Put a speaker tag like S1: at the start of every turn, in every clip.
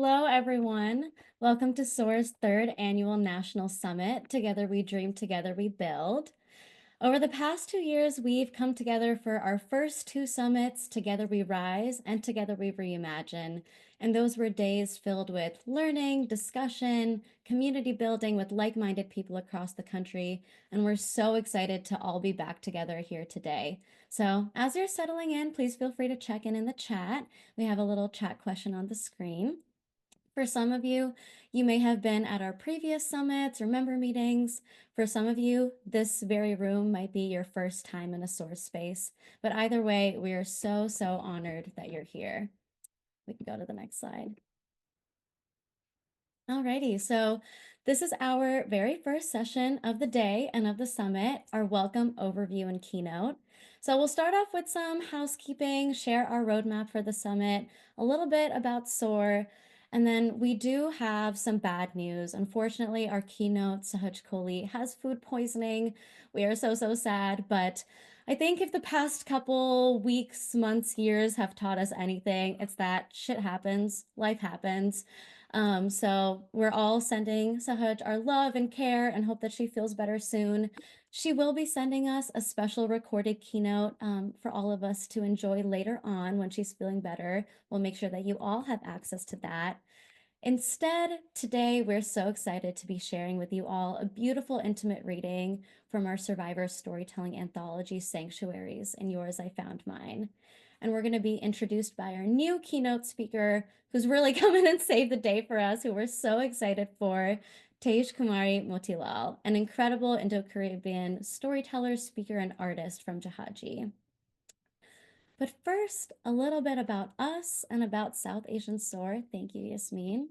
S1: Hello, everyone. Welcome to SOAR's third annual National Summit, Together We Dream, Together We Build. Over the past 2 years, we've come together for our first two summits, Together We Rise and Together We Reimagine. And those were days filled with learning, discussion, community building with like-minded people across the country. And we're so excited to all be back together here today. So as you're settling in, please feel free to check in the chat. We have a little chat question on the screen. For some of you, you may have been at our previous summits or member meetings. For some of you, this very room might be your first time in a SOAR space. But either way, we are so honored that you're here. We can go to the next slide. Alrighty, so this is our very first session of the day and of the summit, our welcome overview and keynote. So we'll start off with some housekeeping, share our roadmap for the summit, a little bit about SOAR, and then we do have some bad news. Unfortunately, our keynote, Taij Kumarie, has food poisoning. We are so sad, but I think if the past couple weeks, months, years have taught us anything, it's that shit happens, life happens. So we're all sending Sahaj our love and care and hope that she feels better soon. She will be sending us a special recorded keynote for all of us to enjoy later on when she's feeling better. We'll make sure that you all have access to that. Instead, today we're so excited to be sharing with you all a beautiful intimate reading from our Survivor Storytelling Anthology, Sanctuaries, and Yours I Found Mine. And we're going to be introduced by our new keynote speaker, who's really come in and saved the day for us, who we're so excited for, Taij Kumarie Moteelall, an incredible Indo-Caribbean storyteller, speaker, and artist from Jahaji. But first, a little bit about us and about South Asian SOAR. Thank you, Yasmin.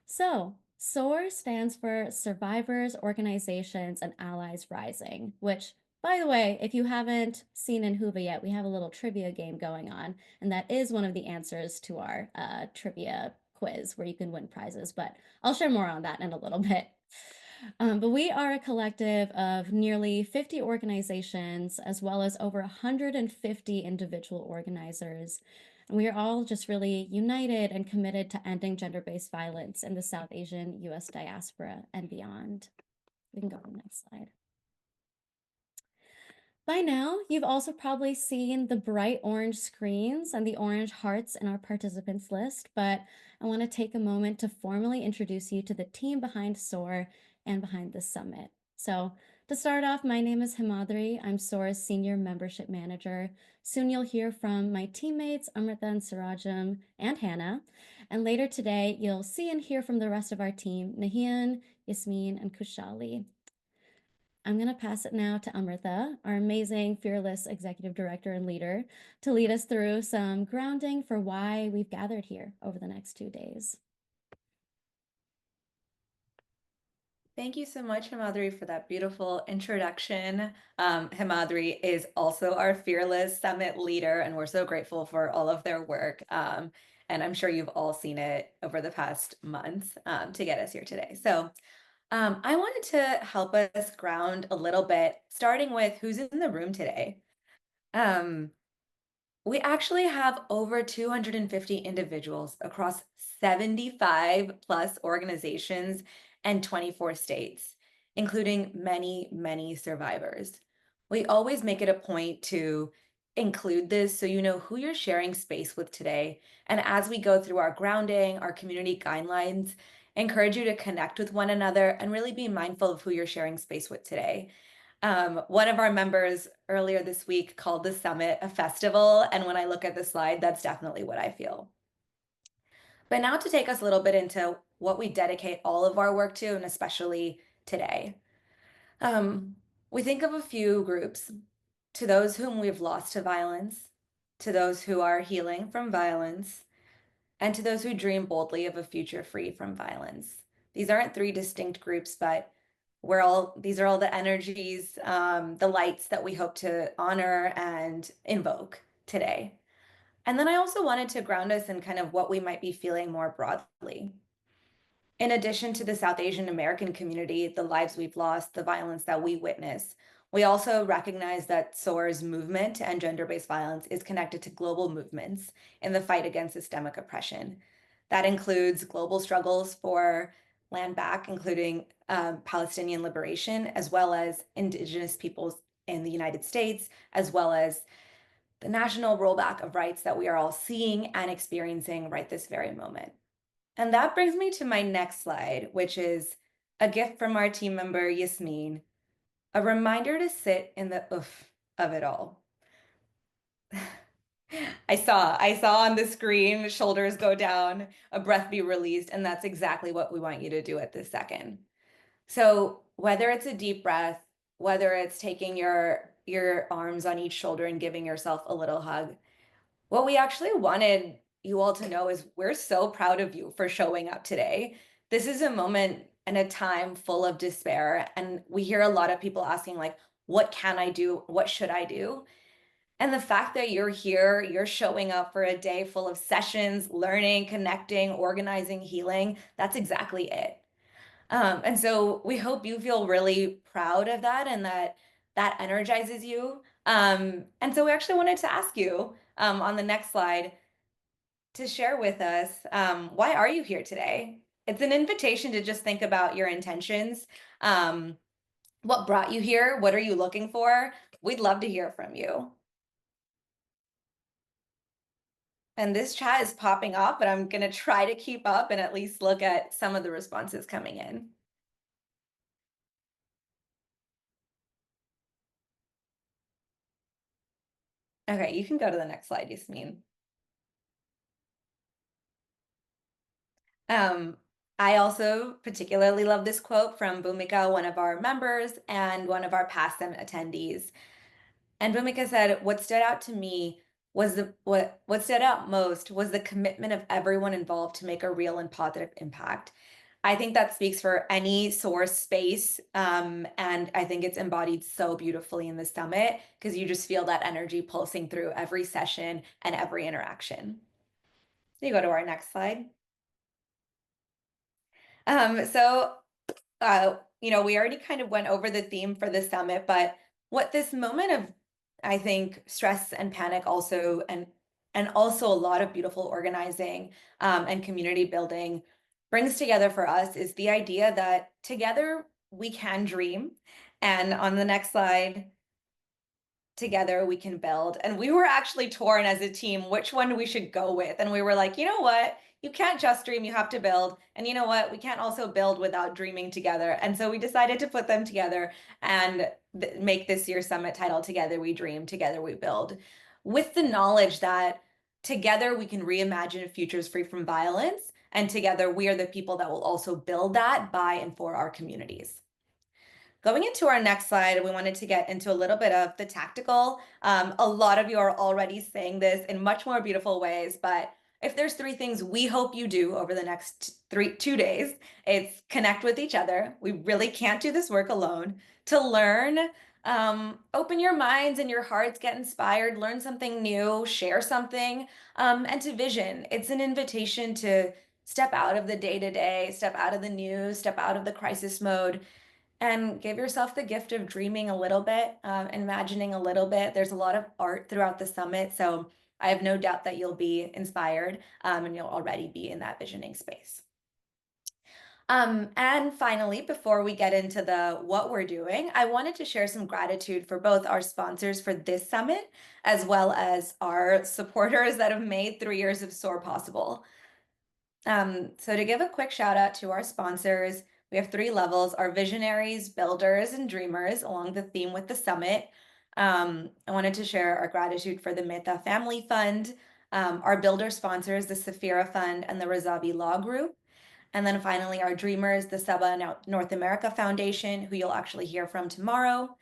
S1: So, SOAR stands for Survivors, Organizations, and Allies Rising, which, by the way, if you haven't seen in Huva yet, we have a little trivia game going on, and that is one of the answers to our trivia quiz where you can win prizes, but I'll share more on that in a little bit. But we are a collective of nearly 50 organizations, as well as over 150 individual organizers. And we are all just really united and committed to ending gender-based violence in the South Asian US diaspora and beyond. We can go to the next slide. By now, you've also probably seen the bright orange screens and the orange hearts in our participants list, but I want to take a moment to formally introduce you to the team behind SOAR and behind this summit. So to start off, my name is Himadri. I'm SOAR's Senior Membership Manager. Soon you'll hear from my teammates, Amrita and Sirajam, and Hannah. And later today, you'll see and hear from the rest of our team, Nahian, Yasmin, and Kushali. I'm going to pass it now to Amrita, our amazing, fearless executive director and leader, to lead us through some grounding for why we've gathered here over the next 2 days.
S2: Thank you so much, Himadri, for that beautiful introduction. Himadri is also our Fearless Summit leader, and we're so grateful for all of their work. And I'm sure you've all seen it over the past months to get us here today. So I wanted to help us ground a little bit, starting with who's in the room today. We actually have over 250 individuals across 75 plus organizations and 24 states, including many survivors. We always make it a point to include this so you know who you're sharing space with today. And as we go through our grounding, our community guidelines, encourage you to connect with one another and really be mindful of who you're sharing space with today. One of our members earlier this week called the summit a festival, and when I look at the slide, that's definitely what I feel. But now to take us a little bit into what we dedicate all of our work to, and especially today. We think of a few groups: to those whom we've lost to violence, to those who are healing from violence, and to those who dream boldly of a future free from violence. These aren't three distinct groups, but these are all the energies, the lights that we hope to honor and invoke today. And then I also wanted to ground us in kind of what we might be feeling more broadly. In addition to the South Asian American community, the lives we've lost, the violence that we witness, we also recognize that SOAR's movement to end gender-based violence is connected to global movements in the fight against systemic oppression. That includes global struggles for land back, including Palestinian liberation, as well as Indigenous peoples in the United States, as well as the national rollback of rights that we are all seeing and experiencing right this very moment. And that brings me to my next slide, which is a gift from our team member, Yasmin, a reminder to sit in the oof of it all. I saw on the screen, shoulders go down, a breath be released, and that's exactly what we want you to do at this second. So whether it's a deep breath, whether it's taking your arms on each shoulder and giving yourself a little hug, what we actually wanted you all to know is we're so proud of you for showing up today. This is a moment and a time full of despair, and we hear a lot of people asking like, what can I do? What should I do? And the fact that you're here, you're showing up for a day full of sessions, learning, connecting, organizing, healing, that's exactly it. And so we hope you feel really proud of that and that that energizes you. And so we actually wanted to ask you on the next slide to share with us why are you here today? It's an invitation to just think about your intentions. Um, what brought you here? What are you looking for? We'd love to hear from you. And this chat is popping off, but I'm going to try to keep up and at least look at some of the responses coming in. Okay, you can go to the next slide, Yasmin. Um, I also particularly love this quote from Bhumika, one of our members and one of our past sem attendees. And Bhumika said, "What stood out to me was what stood out most was the commitment of everyone involved to make a real and positive impact." I think that speaks for any source space, and I think it's embodied so beautifully in the summit because you just feel that energy pulsing through every session and every interaction. You go to our next slide. So we already kind of went over the theme for the summit, but what this moment of, I think, stress and panic also, and also a lot of beautiful organizing and community building brings together for us is the idea that together we can dream. And on the next slide, together we can build. And we were actually torn as a team which one we should go with. And we were like, you know what? You can't just dream, you have to build. And you know what? We can't also build without dreaming together. And so we decided to put them together and make this year's summit title Together We Dream, Together We Build, with the knowledge that together we can reimagine futures free from violence. And together we are the people that will also build that by and for our communities. Going into our next slide, we wanted to get into a little bit of the tactical. A lot of you are already saying this in much more beautiful ways, but if there's three things we hope you do over the next 2 days, it's connect with each other. We really can't do this work alone. To learn, open your minds and your hearts, get inspired, learn something new, share something, and to vision. It's an invitation to step out of the day-to-day, step out of the news, step out of the crisis mode, and give yourself the gift of dreaming a little bit, imagining a little bit. There's a lot of art throughout the summit, so I have no doubt that you'll be inspired and you'll already be in that visioning space. And finally, before we get into the what we're doing, I wanted to share some gratitude for both our sponsors for this summit, as well as our supporters that have made 3 years of SOAR possible. So to give a quick shout out to our sponsors, we have 3 levels: our visionaries, builders, and dreamers along the theme with the summit. I wanted to share our gratitude for the Mehta Family Fund, our builder sponsors, the Safira Fund and the Razavi Law Group. And then finally, our dreamers, the Saba North America Foundation, who you'll actually hear from tomorrow,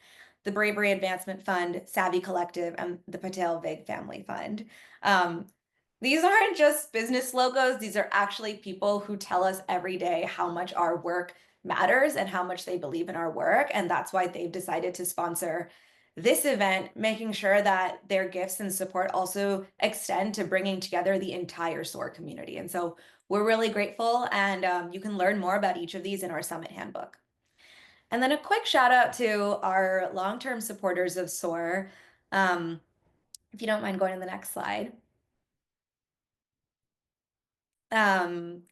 S2: the Bravery Advancement Fund, Savvy Collective, and the Patel Vig Family Fund. These aren't just business logos. These are actually people who tell us every day how much our work matters and how much they believe in our work. And that's why they've decided to sponsor this event, making sure that their gifts and support also extend to bringing together the entire SOAR community. And so we're really grateful, and you can learn more about each of these in our Summit Handbook. And then a quick shout out to our long-term supporters of SOAR. If you don't mind going to the next slide. Um,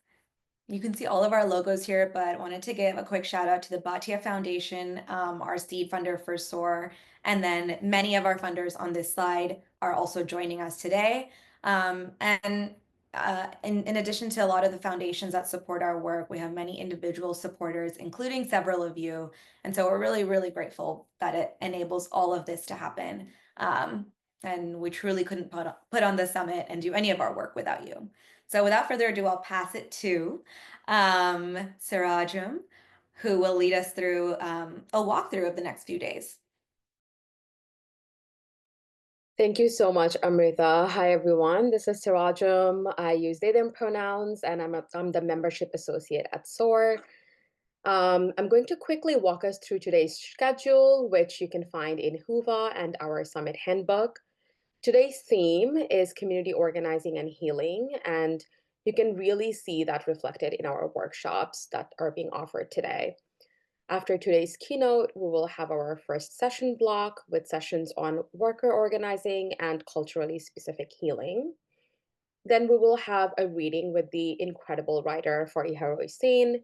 S2: you can see all of our logos here, but wanted to give a quick shout out to the Bhatia Foundation, our seed funder for SOAR, and then many of our funders on this slide are also joining us today. In addition to a lot of the foundations that support our work, we have many individual supporters, including several of you. And so we're really, really grateful that it enables all of this to happen. And we truly couldn't put on the summit and do any of our work without you. So without further ado, I'll pass it to Sirajum, who will lead us through a walkthrough of the next few days.
S3: Thank you so much, Amrita. Hi, everyone. This is Sirajum. I use they, them pronouns, and I'm the membership associate at SOAR. I'm going to quickly walk us through today's schedule, which you can find in Whova and our summit handbook. Today's theme is community organizing and healing, and you can really see that reflected in our workshops that are being offered today. After today's keynote, we will have our first session block with sessions on worker organizing and culturally specific healing. Then we will have a reading with the incredible writer Fariha Hussein,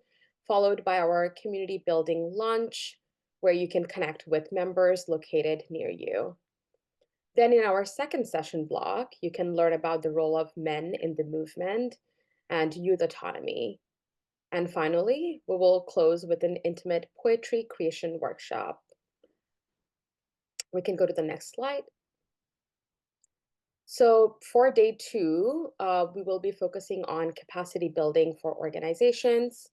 S3: followed by our community building lunch, where you can connect with members located near you. Then in our second session block, you can learn about the role of men in the movement and youth autonomy. And finally, we will close with an intimate poetry creation workshop. We can go to the next slide. So for day two, we will be focusing on capacity building for organizations.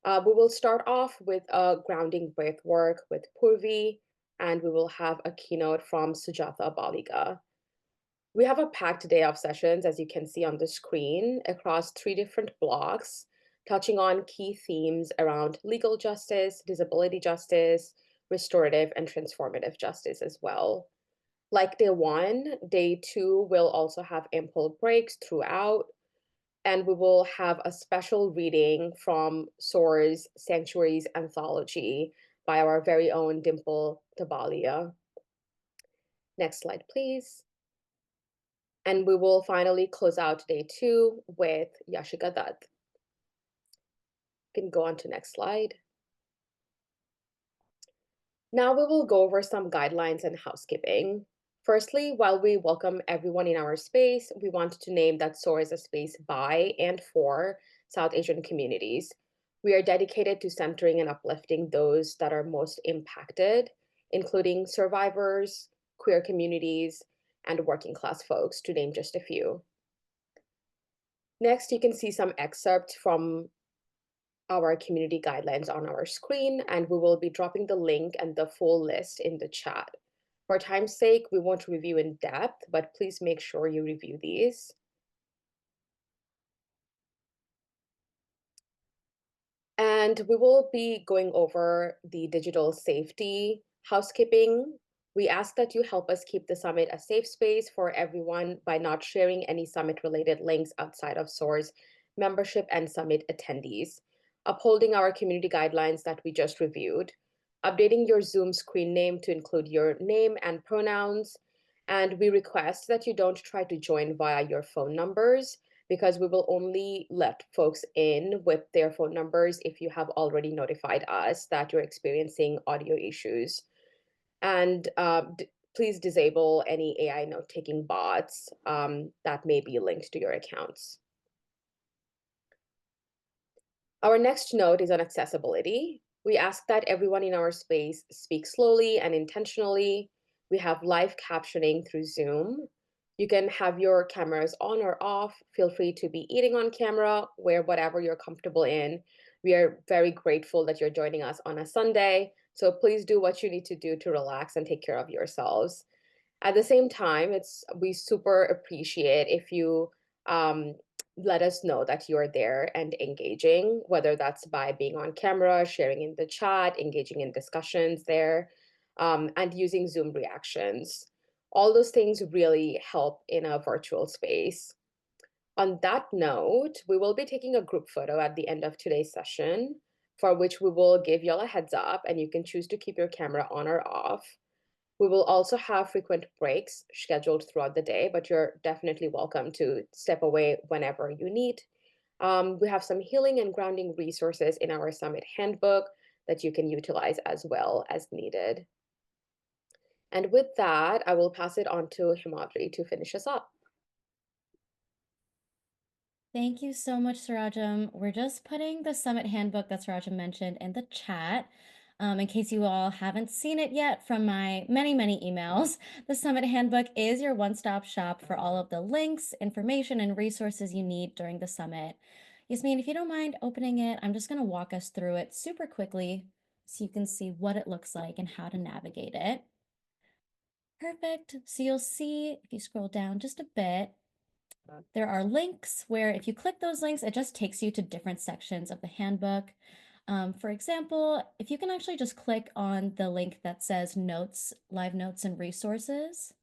S3: We will start off with a grounding breath work with Purvi, and we will have a keynote from Sujatha Baliga. We have a packed day of sessions, as you can see on the screen, across 3 different blocks, touching on key themes around legal justice, disability justice, restorative and transformative justice as well. Like day one, day two will also have ample breaks throughout, and we will have a special reading from SOAR's Sanctuaries Anthology by our very own Dimple Tabalia. Next slide, please. And we will finally close out day two with Yashika Dutt. You can go on to next slide. Now we will go over some guidelines and housekeeping. Firstly, while we welcome everyone in our space, we want to name that SOAR is a space by and for South Asian communities. We are dedicated to centering and uplifting those that are most impacted, including survivors, queer communities, and working class folks, to name just a few. Next, you can see some excerpts from our community guidelines on our screen, and we will be dropping the link and the full list in the chat. For time's sake, we won't review in depth, but please make sure you review these. And we will be going over the digital safety housekeeping. We ask that you help us keep the summit a safe space for everyone by not sharing any summit-related links outside of SOAR's membership and summit attendees, upholding our community guidelines that we just reviewed, updating your Zoom screen name to include your name and pronouns, and we request that you don't try to join via your phone numbers, because we will only let folks in with their phone numbers if you have already notified us that you're experiencing audio issues. And please disable any AI note-taking bots that may be linked to your accounts. Our next note is on accessibility. We ask that everyone in our space speak slowly and intentionally. We have live captioning through Zoom. You can have your cameras on or off. Feel free to be eating on camera, wear whatever you're comfortable in. We are very grateful that you're joining us on a Sunday, so please do what you need to do to relax and take care of yourselves. At the same time, we super appreciate if you let us know that you're there and engaging, whether that's by being on camera, sharing in the chat, engaging in discussions there, and using Zoom reactions. All those things really help in a virtual space. On that note, we will be taking a group photo at the end of today's session, for which we will give y'all a heads up, and you can choose to keep your camera on or off. We will also have frequent breaks scheduled throughout the day, but you're definitely welcome to step away whenever you need. We have some healing and grounding resources in our summit handbook that you can utilize as well as needed. And with that, I will pass it on to Himadri to finish us up.
S1: Thank you so much, Sarajam. We're just putting the summit handbook that Sarajam mentioned in the chat. In case you all haven't seen it yet from my many, many emails, the summit handbook is your one-stop shop for all of the links, information, and resources you need during the summit. Yasmin, if you don't mind opening it, I'm just going to walk us through it super quickly so you can see what it looks like and how to navigate it. Perfect. So you'll see, if you scroll down just a bit, there are links where if you click those links, it just takes you to different sections of the handbook. For example, if you can actually just click on the link that says notes, live notes and resources,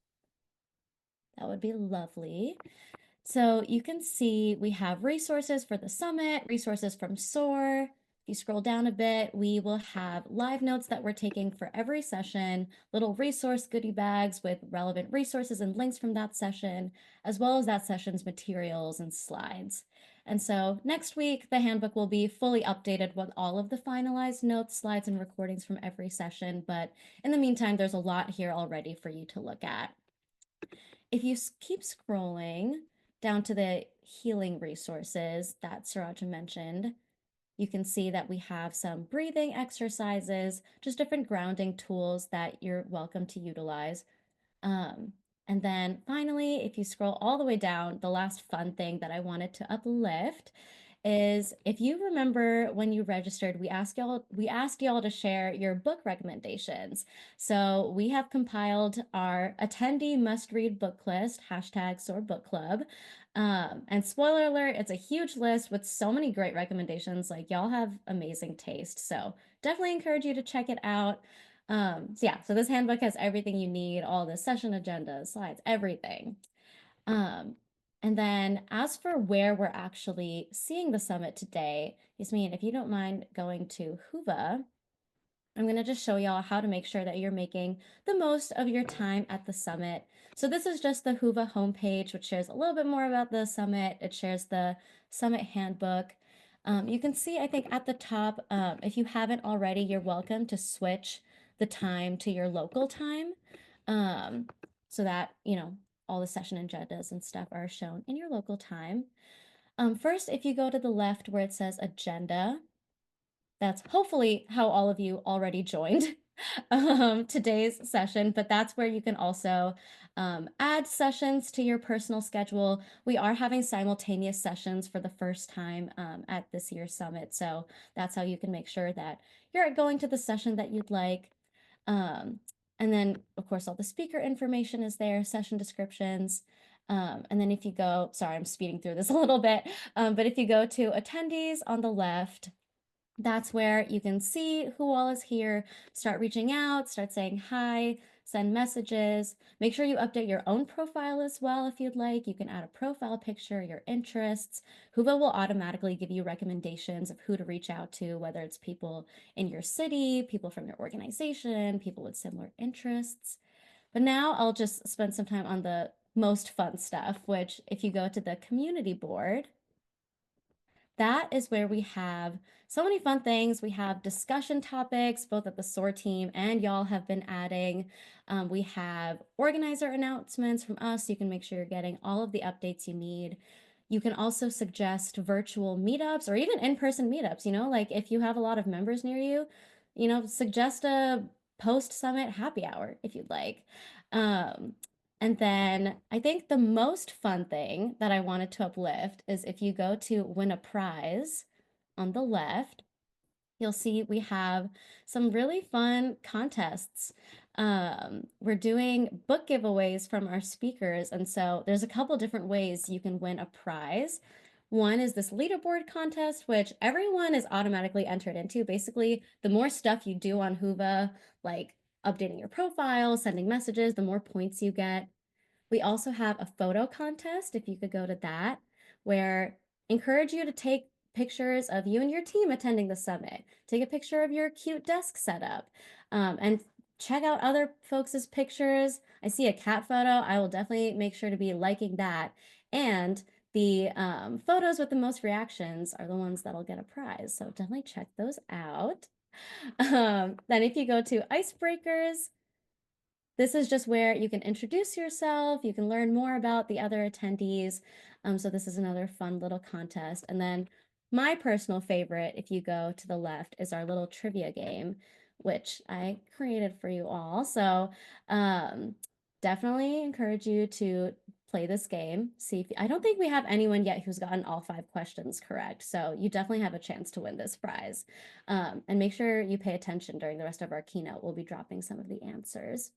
S1: that would be lovely. So you can see we have resources for the summit, resources from SOAR. If you scroll down a bit, we will have live notes that we're taking for every session, little resource goodie bags with relevant resources and links from that session, as well as that session's materials and slides. And so next week, the handbook will be fully updated with all of the finalized notes, slides, and recordings from every session. But in the meantime, there's a lot here already for you to look at. If you keep scrolling down to the healing resources that Saraja mentioned, you can see that we have some breathing exercises, just different grounding tools that you're welcome to utilize. Um, and then finally, if you scroll all the way down, the last fun thing that I wanted to uplift is if you remember when you registered, we asked y'all to share your book recommendations. So we have compiled our attendee must-read book list, hashtag SOAR Book Club. And spoiler alert, it's a huge list with so many great recommendations. Like y'all have amazing taste. So definitely encourage you to check it out. So this handbook has everything you need, all the session agendas, slides, everything. And then as for where we're actually seeing the summit today, Yasmin, if you don't mind going to Huva, I'm going to just show y'all how to make sure that you're making the most of your time at the summit. So this is just the Huva homepage, which shares a little bit more about the summit. It shares the summit handbook. You can see, I think, at the top, if you haven't already, you're welcome to switch the time to your local time so that, all the session agendas and stuff are shown in your local time. First, if you go to the left where it says agenda, that's hopefully how all of you already joined today's session, but that's where you can also add sessions to your personal schedule. We are having simultaneous sessions for the first time at this year's summit, so that's how you can make sure that you're going to the session that you'd like. And then, of course, all the speaker information is there, session descriptions. And then if you go, sorry, I'm speeding through this a little bit, but if you go to attendees on the left, that's where you can see who all is here, start reaching out, start saying hi, send messages. Make sure you update your own profile as well if you'd like. You can add a profile picture, your interests. Huva will automatically give you recommendations of who to reach out to, whether it's people in your city, people from your organization, people with similar interests. But now I'll just spend some time on the most fun stuff, which if you go to the community board, that is where we have so many fun things. We have discussion topics, both at the SOAR team and y'all have been adding. We have organizer announcements from us. So you can make sure you're getting all of the updates you need. You can also suggest virtual meetups or even in-person meetups, like if you have a lot of members near you, suggest a post-summit happy hour if you'd like. And then I think the most fun thing that I wanted to uplift is if you go to win a prize on the left, you'll see we have some really fun contests. We're doing book giveaways from our speakers. And so there's a couple different ways you can win a prize. One is this leaderboard contest, which everyone is automatically entered into. Basically, the more stuff you do on Huva, like updating your profile, sending messages, the more points you get. We also have a photo contest, if you could go to that, where encourage you to take pictures of you and your team attending the summit. Take a picture of your cute desk setup and check out other folks' pictures. I see a cat photo. I will definitely make sure to be liking that. And the photos with the most reactions are the ones that'll get a prize. So definitely check those out. Then if you go to icebreakers, this is just where you can introduce yourself, you can learn more about the other attendees. So this is another fun little contest. And then my personal favorite, if you go to the left, is our little trivia game, which I created for you all. So definitely encourage you to play this game. See if I don't think we have anyone yet who's gotten all 5 questions correct. So you definitely have a chance to win this prize. And make sure you pay attention during the rest of our keynote. We'll be dropping some of the answers.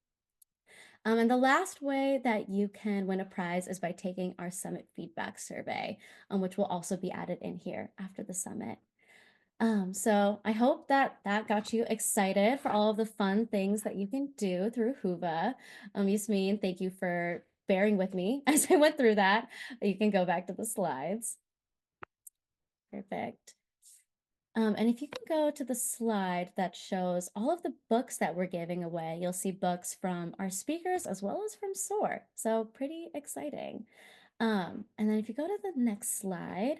S1: And the last way that you can win a prize is by taking our summit feedback survey, which will also be added in here after the summit. So I hope that that got you excited for all of the fun things that you can do through Whova. Yasmin, thank you for bearing with me as I went through that. You can go back to the slides. Perfect. And if you can go to the slide that shows all of the books that we're giving away, you'll see books from our speakers as well as from SOAR. So pretty exciting. And then if you go to the next slide,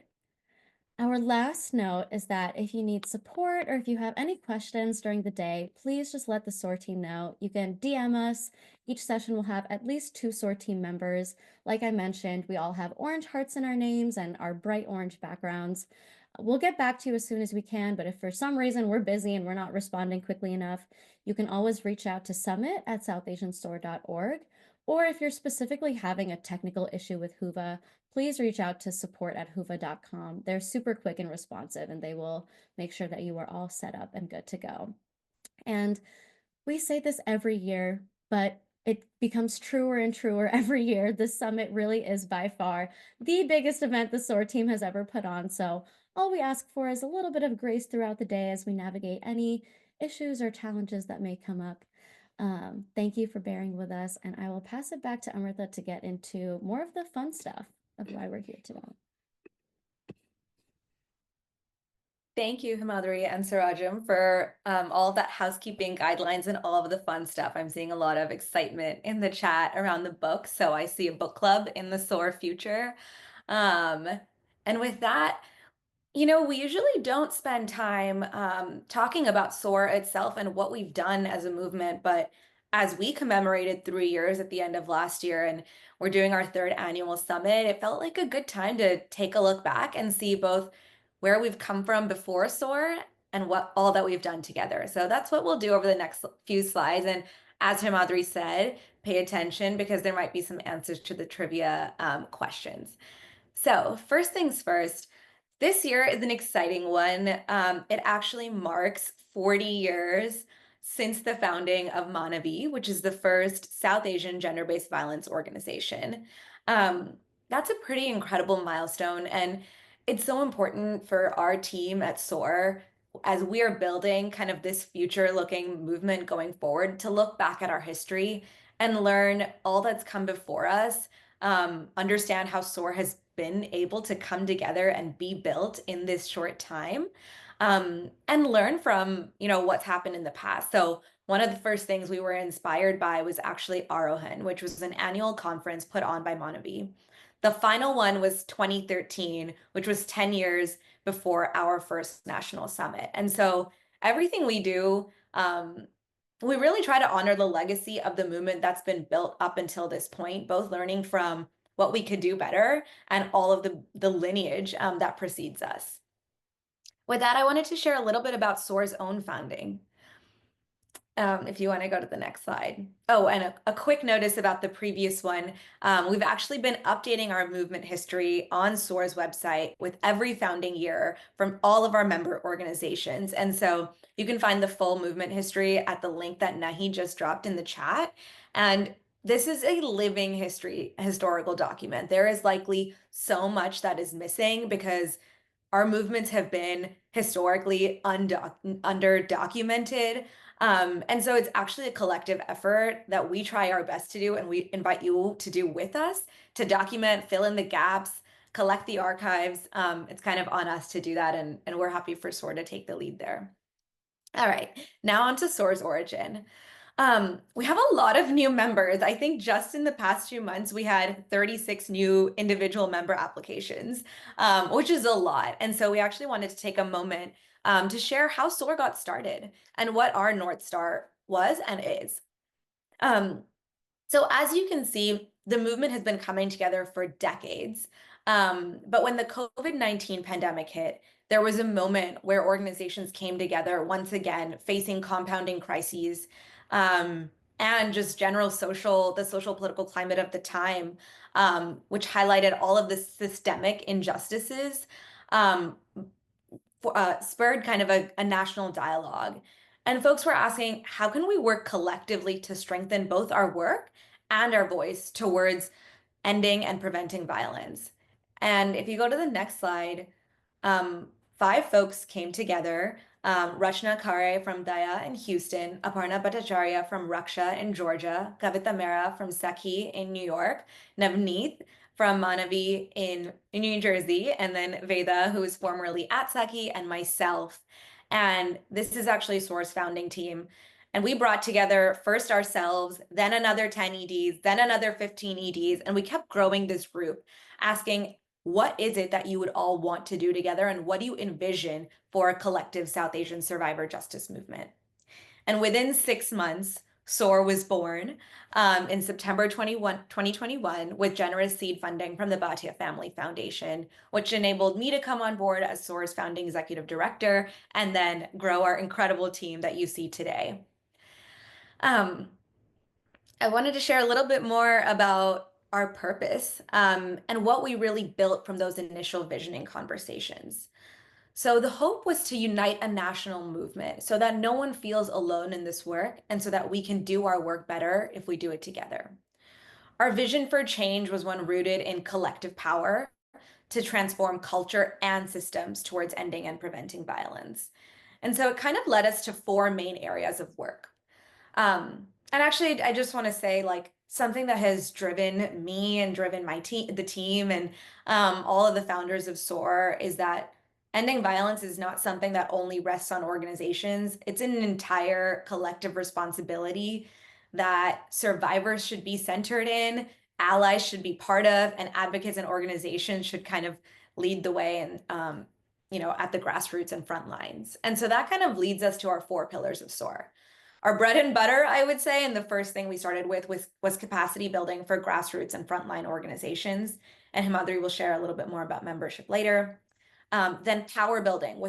S1: our last note is that if you need support or if you have any questions during the day, please just let the SOAR team know. You can DM us. Each session will have at least 2 SOAR team members. Like I mentioned, we all have orange hearts in our names and our bright orange backgrounds. We'll get back to you as soon as we can, but if for some reason we're busy and we're not responding quickly enough, you can always reach out to summit@southasiansoar.org. Or if you're specifically having a technical issue with Whova, please reach out to support@whova.com. They're super quick and responsive, and they will make sure that you are all set up and good to go. And we say this every year, but it becomes truer and truer every year. This summit really is by far the biggest event the SOAR team has ever put on. So all we ask for is a little bit of grace throughout the day as we navigate any issues or challenges that may come up. Thank you for bearing with us, and I will pass it back to Amrita to get into more of the fun stuff of why we're here today.
S2: Thank you, Himadri and Sarajam, for all of that housekeeping guidelines and all of the fun stuff. I'm seeing a lot of excitement in the chat around the book. So I see a book club in the SOAR future. And with that, we usually don't spend time talking about SOAR itself and what we've done as a movement, but as we commemorated 3 years at the end of last year and we're doing our 3rd annual summit, it felt like a good time to take a look back and see both where we've come from before SOAR and what all that we've done together. So that's what we'll do over the next few slides. And as Himadri said, pay attention because there might be some answers to the trivia questions. So first things first, this year is an exciting one. It actually marks 40 years since the founding of Manavi, which is the first South Asian gender-based violence organization. That's a pretty incredible milestone, and it's so important for our team at SOAR as we are building kind of this future-looking movement going forward to look back at our history and learn all that's come before us, understand how SOAR has been able to come together and be built in this short time, and learn from what's happened in the past. So one of the first things we were inspired by was actually Arohan, which was an annual conference put on by Manavi. The final one was 2013, which was 10 years before our first national summit. And so everything we do, we really try to honor the legacy of the movement that's been built up until this point, both learning from what we could do better and all of the lineage that precedes us. With that, I wanted to share a little bit about SOAR's own founding. If you want to go to the next slide. Oh, and a quick notice about the previous one. We've actually been updating our movement history on SOAR's website with every founding year from all of our member organizations. And so you can find the full movement history at the link that Nahi just dropped in the chat. And this is a living historical document. There is likely so much that is missing because our movements have been historically under-documented. And so it's actually a collective effort that we try our best to do, and we invite you to do with us to document, fill in the gaps, collect the archives. It's kind of on us to do that, and we're happy for SOAR to take the lead there. All right, now on to SOAR's origin. We have a lot of new members. I think just in the past few months, we had 36 new individual member applications, which is a lot. And so we actually wanted to take a moment to share how SOAR got started and what our North Star was and is. So as you can see, the movement has been coming together for decades. But when the COVID-19 pandemic hit, there was a moment where organizations came together once again, facing compounding crises, and just general the social political climate of the time, which highlighted all of the systemic injustices, um, spurred kind of a national dialogue. And folks were asking, how can we work collectively to strengthen both our work and our voice towards ending and preventing violence? And if you go to the next slide, um, five folks came together. Rachna Khare from Daya in Houston, Aparna Bhattacharya from Raksha in Georgia, Kavita Mehra from Sakhi in New York, Navneet from Manavi in New Jersey, and then Veda, who is formerly at Sakhi, and myself. And this is actually SOAR's founding team. And we brought together first ourselves, then another 10 EDs, then another 15 EDs, and we kept growing this group, asking, what is it that you would all want to do together, and what do you envision for a collective South Asian survivor justice movement? And within 6 months, SOAR was born in September 2021 with generous seed funding from the Bhatia Family Foundation, which enabled me to come on board as SOAR's founding executive director and then grow our incredible team that you see today. I wanted to share a little bit more about our purpose and what we really built from those initial visioning conversations. So the hope was to unite a national movement so that no one feels alone in this work and so that we can do our work better if we do it together. Our vision for change was one rooted in collective power to transform culture and systems towards ending and preventing violence. And so it kind of led us to four main areas of work. And actually, I just want to say, like, something that has driven me and driven my team, the team, and all of the founders of SOAR is that ending violence is not something that only rests on organizations. It's an entire collective responsibility that survivors should be centered in, allies should be part of, and advocates and organizations should kind of lead the way and at the grassroots and front lines. And so that kind of leads us to our four pillars of SOAR. Our bread and butter, I would say, and the first thing we started with was capacity building for grassroots and frontline organizations. And Himadri will share a little bit more about membership later. Then power building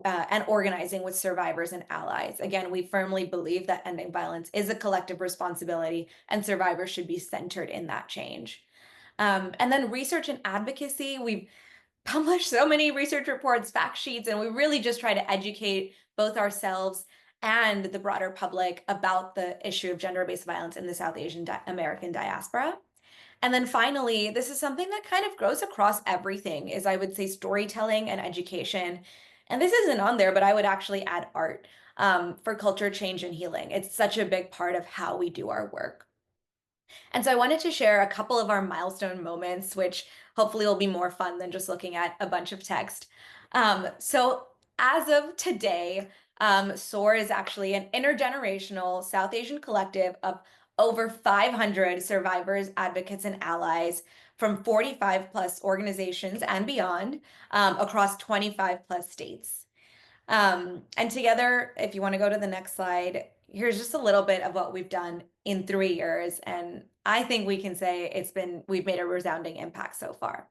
S2: and organizing with survivors and allies. Again, we firmly believe that ending violence is a collective responsibility and survivors should be centered in that change. And then research and advocacy. We've published so many research reports, fact sheets, and we really just try to educate both ourselves and the broader public about the issue of gender-based violence in the South Asian American diaspora. And then finally, this is something that kind of grows across everything, is I would say storytelling and education. And this isn't on there, but I would actually add art for culture change and healing. It's such a big part of how we do our work. And so I wanted to share a couple of our milestone moments, which hopefully will be more fun than just looking at a bunch of text. So as of today, SOAR is actually an intergenerational South Asian collective of over 500 survivors, advocates, and allies from 45 plus organizations and beyond across 25 plus states. And together, if you want to go to the next slide, here's just a little bit of what we've done in 3 years. And I think we can say we've made a resounding impact so far.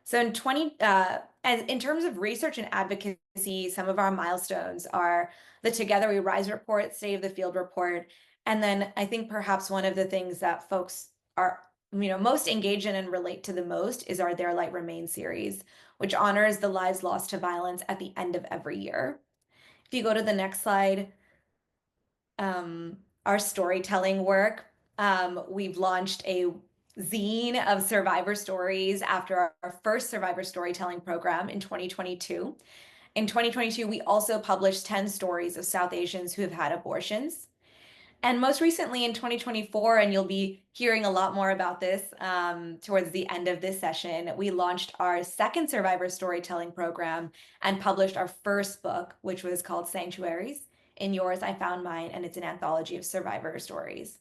S2: So in terms of research and advocacy, some of our milestones are the Together We Rise report, State of the Field report. And then I think perhaps one of the things that folks are most engaged in and relate to the most is our Their Light Remains series, which honors the lives lost to violence at the end of every year. If you go to the next slide, our storytelling work, we've launched a zine of survivor stories after our first survivor storytelling program in 2022. In 2022, we also published 10 stories of South Asians who have had abortions. And most recently in 2024, and you'll be hearing a lot more about this towards the end of this session, we launched our second survivor storytelling program and published our first book, which was called Sanctuaries, In yours, I found mine, and it's an anthology of survivor stories.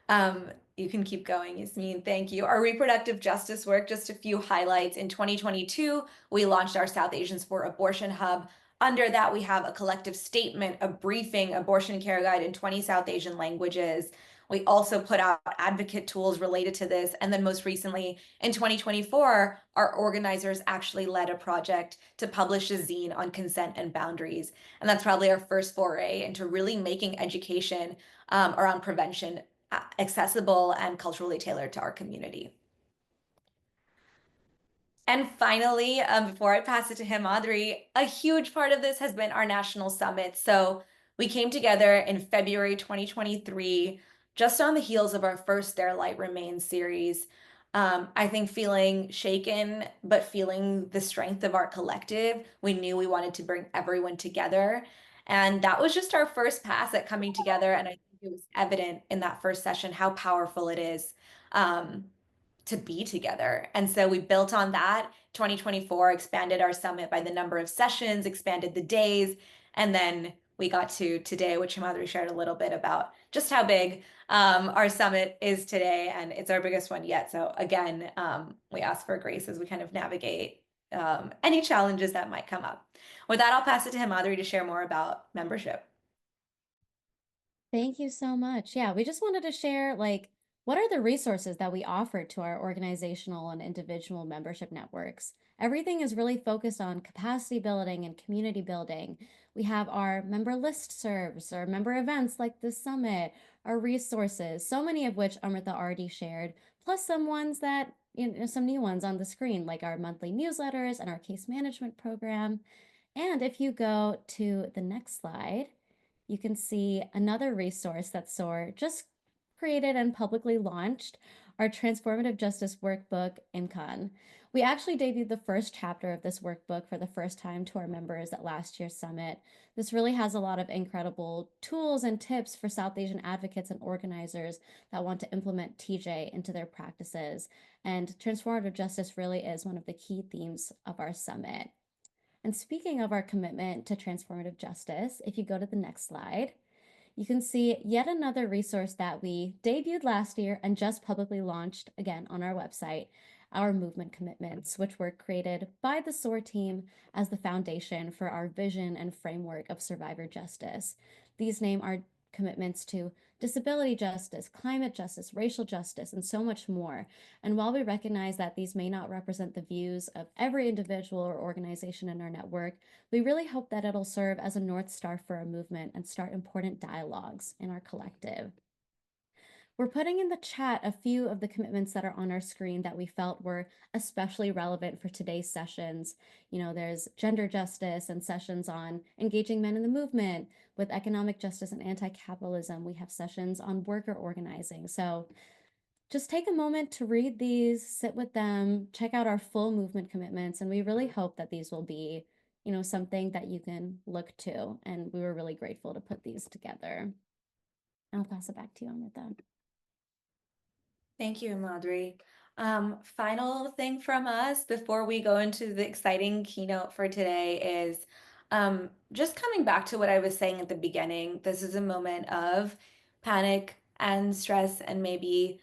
S2: You can keep going, Yasmin. Thank you. Our reproductive justice work, just a few highlights. In 2022, we launched our South Asian SOAR Abortion Hub. Under that, we have a collective statement, a briefing, abortion care guide in 20 South Asian languages. We also put out advocate tools related to this. And then most recently, in 2024, our organizers actually led a project to publish a zine on consent and boundaries. And that's probably our first foray into really making education around prevention accessible and culturally tailored to our community. And finally, before I pass it to Himadri, a huge part of this has been our national summit. So we came together in February 2023, just on the heels of our first Their Light Remains series. I think feeling shaken, but feeling the strength of our collective, we knew we wanted to bring everyone together. And that was just our first pass at coming together. And I think it was evident in that first session how powerful it is. To be together. And so we built on that. 2024 expanded our summit by the number of sessions, expanded the days, and then we got to today, which Himadri shared a little bit about just how big our summit is today, and it's our biggest one yet. So again, we ask for grace as we kind of navigate any challenges that might come up. With that, I'll pass it to Himadri to share more about membership.
S1: Thank you so much. Yeah, we just wanted to share what are the resources that we offer to our organizational and individual membership networks. Everything is really focused on capacity building and community building. We have our member listservs, our member events like the summit, our resources, so many of which Amrita already shared, plus some ones that, some new ones on the screen, like our monthly newsletters and our case management program. And if you go to the next slide, you can see another resource that SOAR just created and publicly launched, our Transformative Justice Workbook, IMCON. We actually debuted the first chapter of this workbook for the first time to our members at last year's summit. This really has a lot of incredible tools and tips for South Asian advocates and organizers that want to implement TJ into their practices. And transformative justice really is one of the key themes of our summit. And speaking of our commitment to transformative justice, if you go to the next slide, you can see yet another resource that we debuted last year and just publicly launched again on our website, our movement commitments, which were created by the SOAR team as the foundation for our vision and framework of survivor justice. These name our commitments to disability justice, climate justice, racial justice, and so much more. And while we recognize that these may not represent the views of every individual or organization in our network, we really hope that it'll serve as a North Star for our movement and start important dialogues in our collective. We're putting in the chat a few of the commitments that are on our screen that we felt were especially relevant for today's sessions. There's gender justice and sessions on engaging men in the movement. With economic justice and anti-capitalism, we have sessions on worker organizing. So just take a moment to read these, sit with them, check out our full movement commitments, and we really hope that these will be, something that you can look to. And we were really grateful to put these together. I'll pass it back to you, Amrita.
S2: Thank you, Madhuri. Final thing from us before we go into the exciting keynote for today is just coming back to what I was saying at the beginning. This is a moment of panic and stress and maybe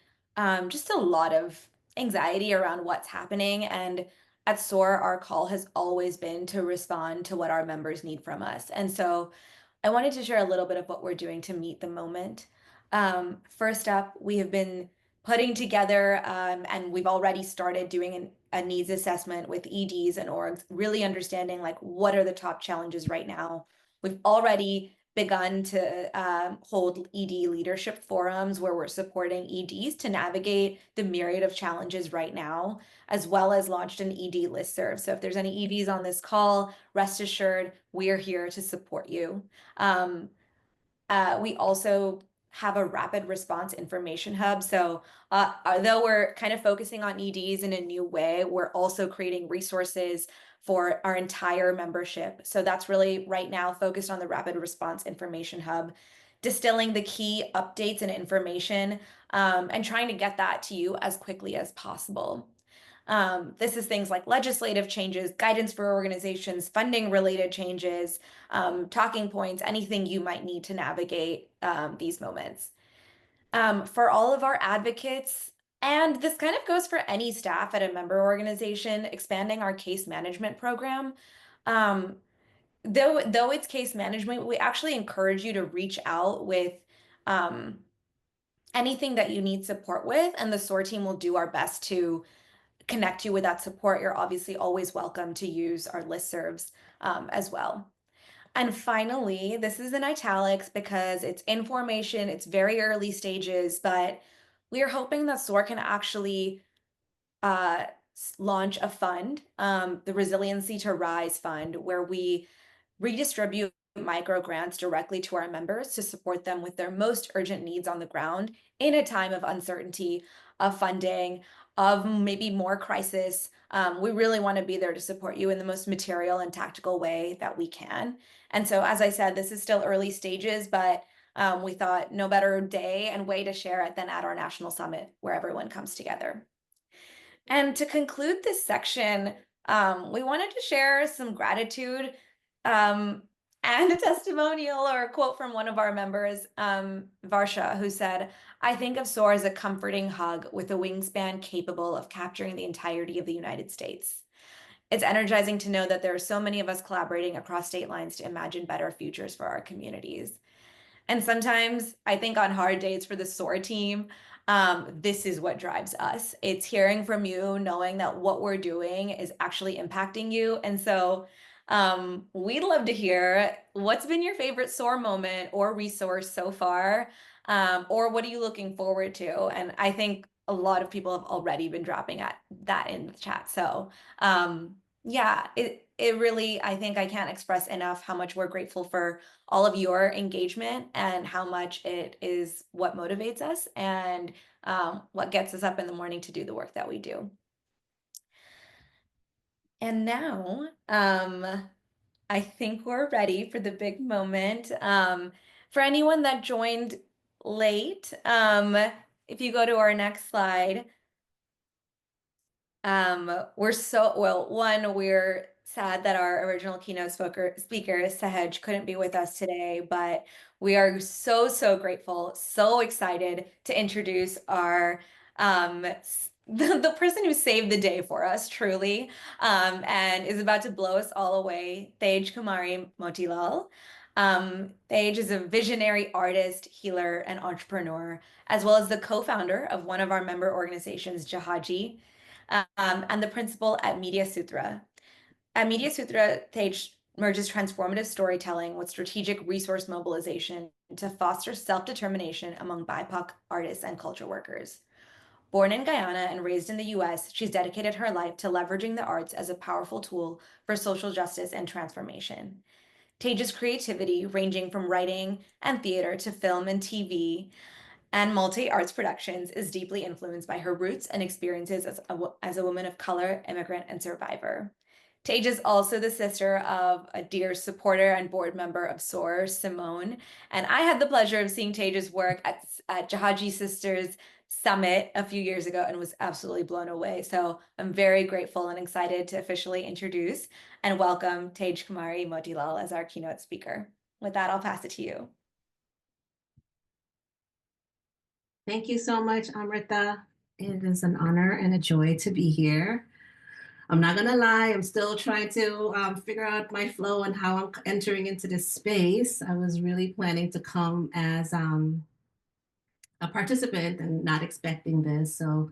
S2: just a lot of anxiety around what's happening. And at SOAR, our call has always been to respond to what our members need from us. And so I wanted to share a little bit of what we're doing to meet the moment. First up, we have been putting together, and we've already started doing a needs assessment with EDs and orgs, really understanding what are the top challenges right now. We've already begun to hold ED leadership forums where we're supporting EDs to navigate the myriad of challenges right now, as well as launched an ED listserv. So if there's any EDs on this call, rest assured, we're here to support you. We also have a rapid response information hub. So although we're kind of focusing on EDs in a new way, we're also creating resources for our entire membership. So that's really right now focused on the rapid response information hub, distilling the key updates and information and trying to get that to you as quickly as possible. This is things like legislative changes, guidance for organizations, funding related changes, talking points, anything you might need to navigate these moments. For all of our advocates, and this kind of goes for any staff at a member organization, expanding our case management program. Um, though it's case management, we actually encourage you to reach out with um, anything that you need support with, and the SOAR team will do our best to connect you with that support. You're obviously always welcome to use our listservs as well. And finally, this is in italics because it's information, it's very early stages, but we are hoping that SOAR can actually uh, launch a fund, the Resiliency to Rise Fund, where we redistribute micro grants directly to our members to support them with their most urgent needs on the ground in a time of uncertainty, of funding, of maybe more crisis. We really want to be there to support you in the most material and tactical way that we can. And so, as I said, this is still early stages, but we thought no better day and way to share it than at our national summit where everyone comes together. And to conclude this section, we wanted to share some gratitude and a testimonial or a quote from one of our members, Varsha, who said, "I think of SOAR as a comforting hug with a wingspan capable of capturing the entirety of the United States. It's energizing to know that there are so many of us collaborating across state lines to imagine better futures for our communities." And sometimes I think on hard days for the SOAR team, this is what drives us. It's hearing from you, knowing that what we're doing is actually impacting you. And so we'd love to hear what's been your favorite SOAR moment or resource so far, or what are you looking forward to? And I think a lot of people have already been dropping at that in the chat. So yeah, it really, I think I can't express enough how much we're grateful for all of your engagement and how much it is what motivates us and what gets us up in the morning to do the work that we do. And now, I think we're ready for the big moment. For anyone that joined late, if you go to our next slide, we're we're sad that our original keynote speaker, Taij, couldn't be with us today, but we are so grateful, so excited to introduce our the person who saved the day for us, truly, and is about to blow us all away, Taij Kumarie Moteelall. Taij is a visionary artist, healer, and entrepreneur, as well as the co-founder of one of our member organizations, Jahaji, and the principal at Media Sutra. At Media Sutra, Taij merges transformative storytelling with strategic resource mobilization to foster self-determination among BIPOC artists and culture workers. Born in Guyana and raised in the US, she's dedicated her life to leveraging the arts as a powerful tool for social justice and transformation. Taij's creativity, ranging from writing and theater to film and TV, and multi-arts productions, is deeply influenced by her roots and experiences as a woman of color, immigrant, and survivor. Taij is also the sister of a dear supporter and board member of SOAR, Simone, and I had the pleasure of seeing Taij's work at Jahaji Sisters Summit a few years ago and was absolutely blown away. So I'm very grateful and excited to officially introduce and welcome Taij Kumarie Moteelall as our keynote speaker. With that, I'll pass it to you.
S4: Thank you so much, Amrita. It is an honor and a joy to be here. I'm not gonna lie, I'm still trying to figure out my flow and how I'm entering into this space. I was really planning to come as a participant and not expecting this. So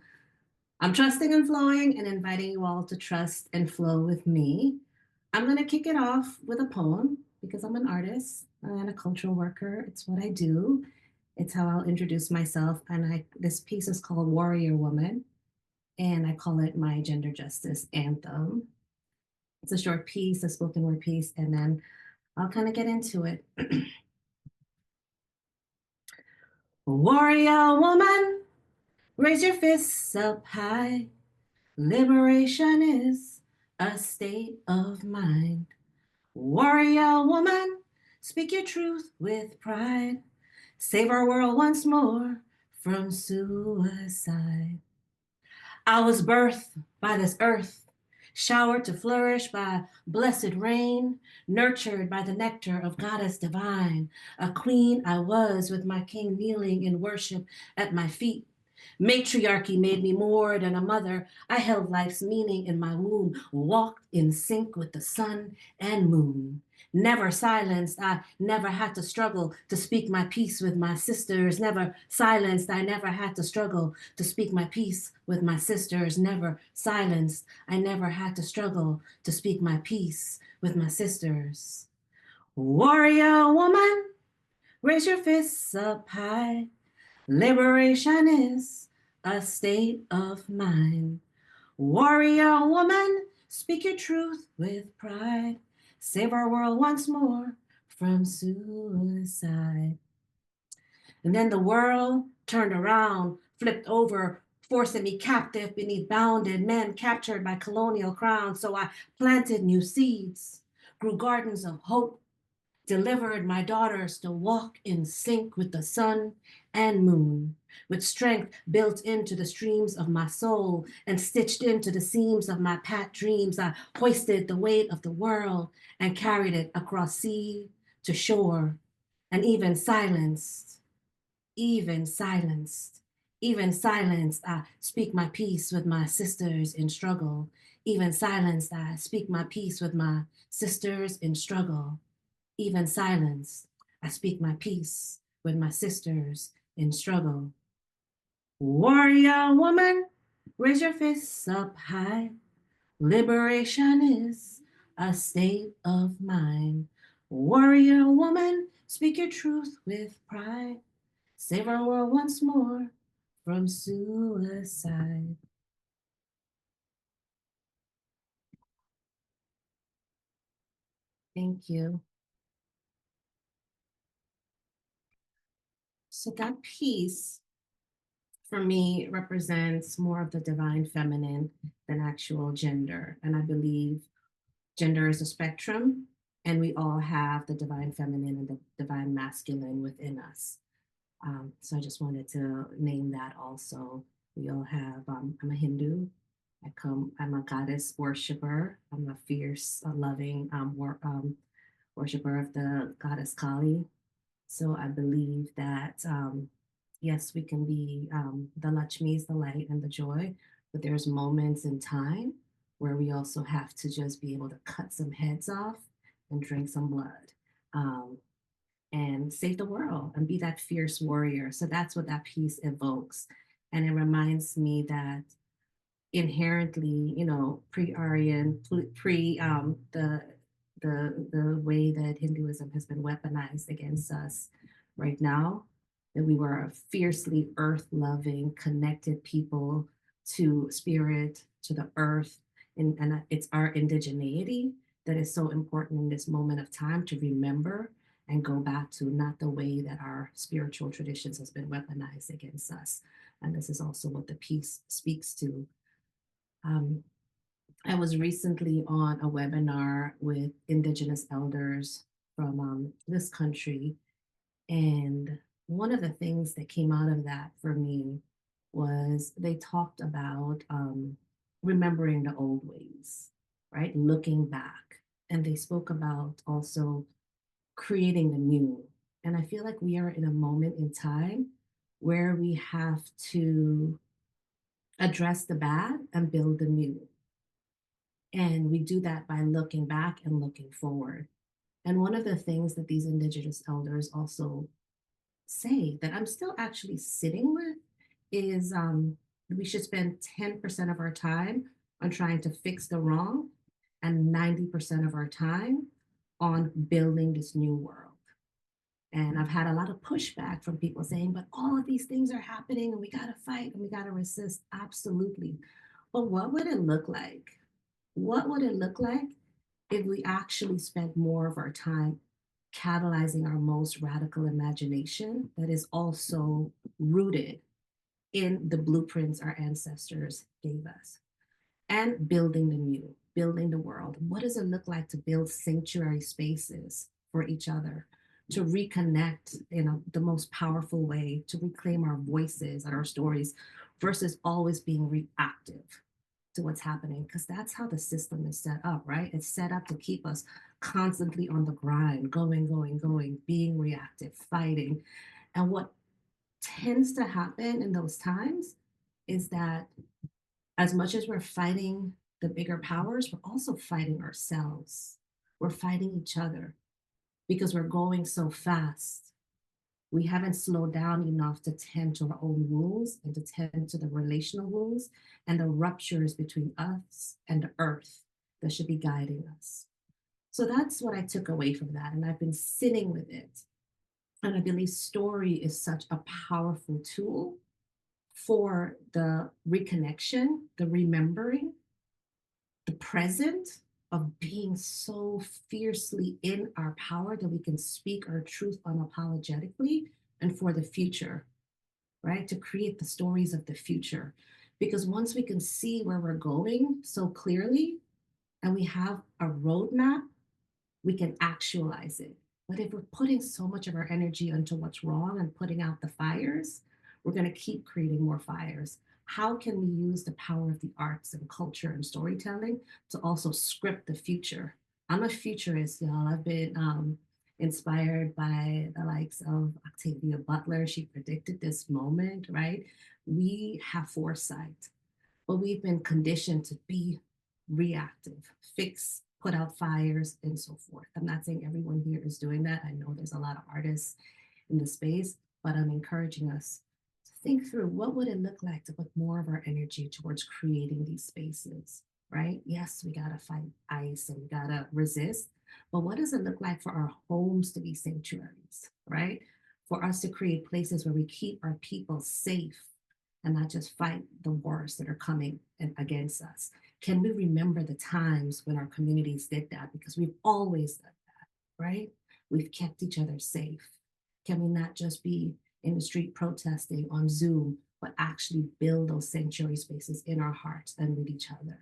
S4: I'm trusting and flowing and inviting you all to trust and flow with me. I'm gonna kick it off with a poem because I'm an artist and a cultural worker. It's what I do. It's how I'll introduce myself. And this piece is called Warrior Woman, and I call it my gender justice anthem. It's a short piece, a spoken word piece, and then I'll kind of get into it. Warrior woman, raise your fists up high. Liberation is a state of mind. Warrior woman, speak your truth with pride. Save our world once more from suicide. I was birthed by this earth, showered to flourish by blessed rain, nurtured by the nectar of goddess divine. A queen I was with my king kneeling in worship at my feet. Matriarchy made me more than a mother. I held life's meaning in my womb, walked in sync with the sun and moon. Never silenced, I never had to struggle to speak my piece with my sisters. Never silenced, I never had to struggle to speak my piece with my sisters. Never silenced, I never had to struggle to speak my piece with my sisters. Warrior woman, raise your fists up high. Liberation is a state of mind. Warrior woman, speak your truth with pride. Save our world once more from suicide. And then the world turned around, flipped over, forcing me captive beneath bounded men captured by colonial crowns. So I planted new seeds, grew gardens of hope, delivered my daughters to walk in sync with the sun and moon, with strength built into the streams of my soul and stitched into the seams of my pat dreams. I hoisted the weight of the world and carried it across sea to shore, and even silenced, even silenced, I speak my peace with my sisters in struggle. Even silenced, I speak my peace with my sisters in struggle. Even silenced, I speak my peace with my sisters in struggle. Warrior woman, raise your fists up high. Liberation is a state of mind. Warrior woman, speak your truth with pride. Save our world once more from suicide. Thank you. So that piece for me represents more of the divine feminine than actual gender. And I believe gender is a spectrum, and we all have the divine feminine and the divine masculine within us. So I just wanted to name that also. We all have, I'm a Hindu. I'm a goddess worshiper. I'm a fierce, loving worshiper of the goddess Kali. So I believe that, yes, we can be the Lakshmis, the light and the joy, but there's moments in time where we also have to just be able to cut some heads off and drink some blood, um, and save the world and be that fierce warrior. So that's what that piece evokes. And it reminds me that inherently, pre-Aryan, pre the way that Hinduism has been weaponized against us right now, that we were a fiercely earth-loving, connected people to spirit, to the earth, and it's our indigeneity that is so important in this moment of time to remember and go back to, not the way that our spiritual traditions has been weaponized against us. And this is also what the piece speaks to. Um, I was recently on a webinar with Indigenous elders from this country. And one of the things that came out of that for me was they talked about remembering the old ways, right? Looking back. And they spoke about also creating the new. And I feel like we are in a moment in time where we have to address the bad and build the new. And we do that by looking back and looking forward. And one of the things that these Indigenous elders also say that I'm still actually sitting with is we should spend 10% of our time on trying to fix the wrong and 90% of our time on building this new world. And I've had a lot of pushback from people saying, but all of these things are happening and we got to fight and we got to resist. Absolutely. But what would it look like? What would it look like if we actually spent more of our time catalyzing our most radical imagination that is also rooted in the blueprints our ancestors gave us, and building the new, building the world? What does it look like to build sanctuary spaces for each other, to reconnect in the most powerful way, to reclaim our voices and our stories, versus always being reactive to what's happening, because that's how the system is set up, right? It's set up to keep us constantly on the grind, going, going, going, being reactive, fighting. And what tends to happen in those times is that as much as we're fighting the bigger powers, we're also fighting ourselves. We're fighting each other because we're going so fast. We haven't slowed down enough to tend to our own wounds and to tend to the relational wounds and the ruptures between us and the earth that should be guiding us. So that's what I took away from that. And I've been sitting with it. And I believe story is such a powerful tool for the reconnection, the remembering, the present of being so fiercely in our power that we can speak our truth unapologetically, and for the future, right? To create the stories of the future. Because once we can see where we're going so clearly and we have a roadmap, we can actualize it. But if we're putting so much of our energy into what's wrong and putting out the fires, we're going to keep creating more fires. How can we use the power of the arts and culture and storytelling to also script the future? I'm a futurist, y'all. I've been inspired by the likes of Octavia Butler. She predicted this moment, right? We have foresight, but we've been conditioned to be reactive, fix, put out fires, and so forth. I'm not saying everyone here is doing that. I know there's a lot of artists in the space, but I'm encouraging us to think through what would it look like to put more of our energy towards creating these spaces, right? Yes, we gotta fight ice and we gotta resist, but what does it look like for our homes to be sanctuaries, right? For us to create places where we keep our people safe and not just fight the wars that are coming against us. Can we remember the times when our communities did that? Because we've always done that, right? We've kept each other safe. Can we not just be in the street protesting on Zoom, but actually build those sanctuary spaces in our hearts and with each other?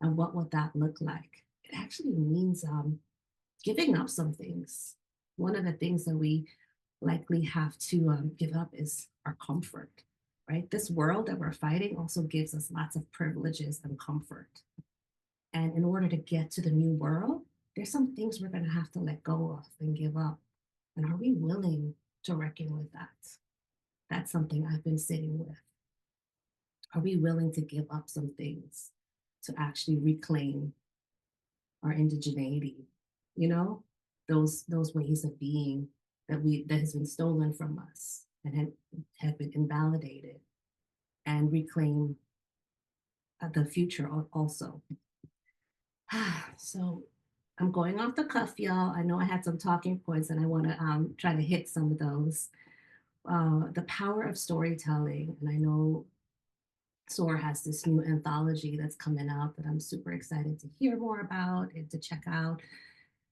S4: And what would that look like? It actually means giving up some things. One of the things that we likely have to give up is our comfort, right? This world that we're fighting also gives us lots of privileges and comfort. And in order to get to the new world, there's some things we're going to have to let go of and give up. And are we willing to reckon with that? That's something I've been sitting with. Are we willing to give up some things to actually reclaim our indigeneity? You know, those ways of being that has been stolen from us and have been invalidated, and reclaim the future also. So I'm going off the cuff, y'all. I know I had some talking points and I want to try to hit some of those. The power of storytelling. And I know SOAR has this new anthology that's coming out that I'm super excited to hear more about and to check out.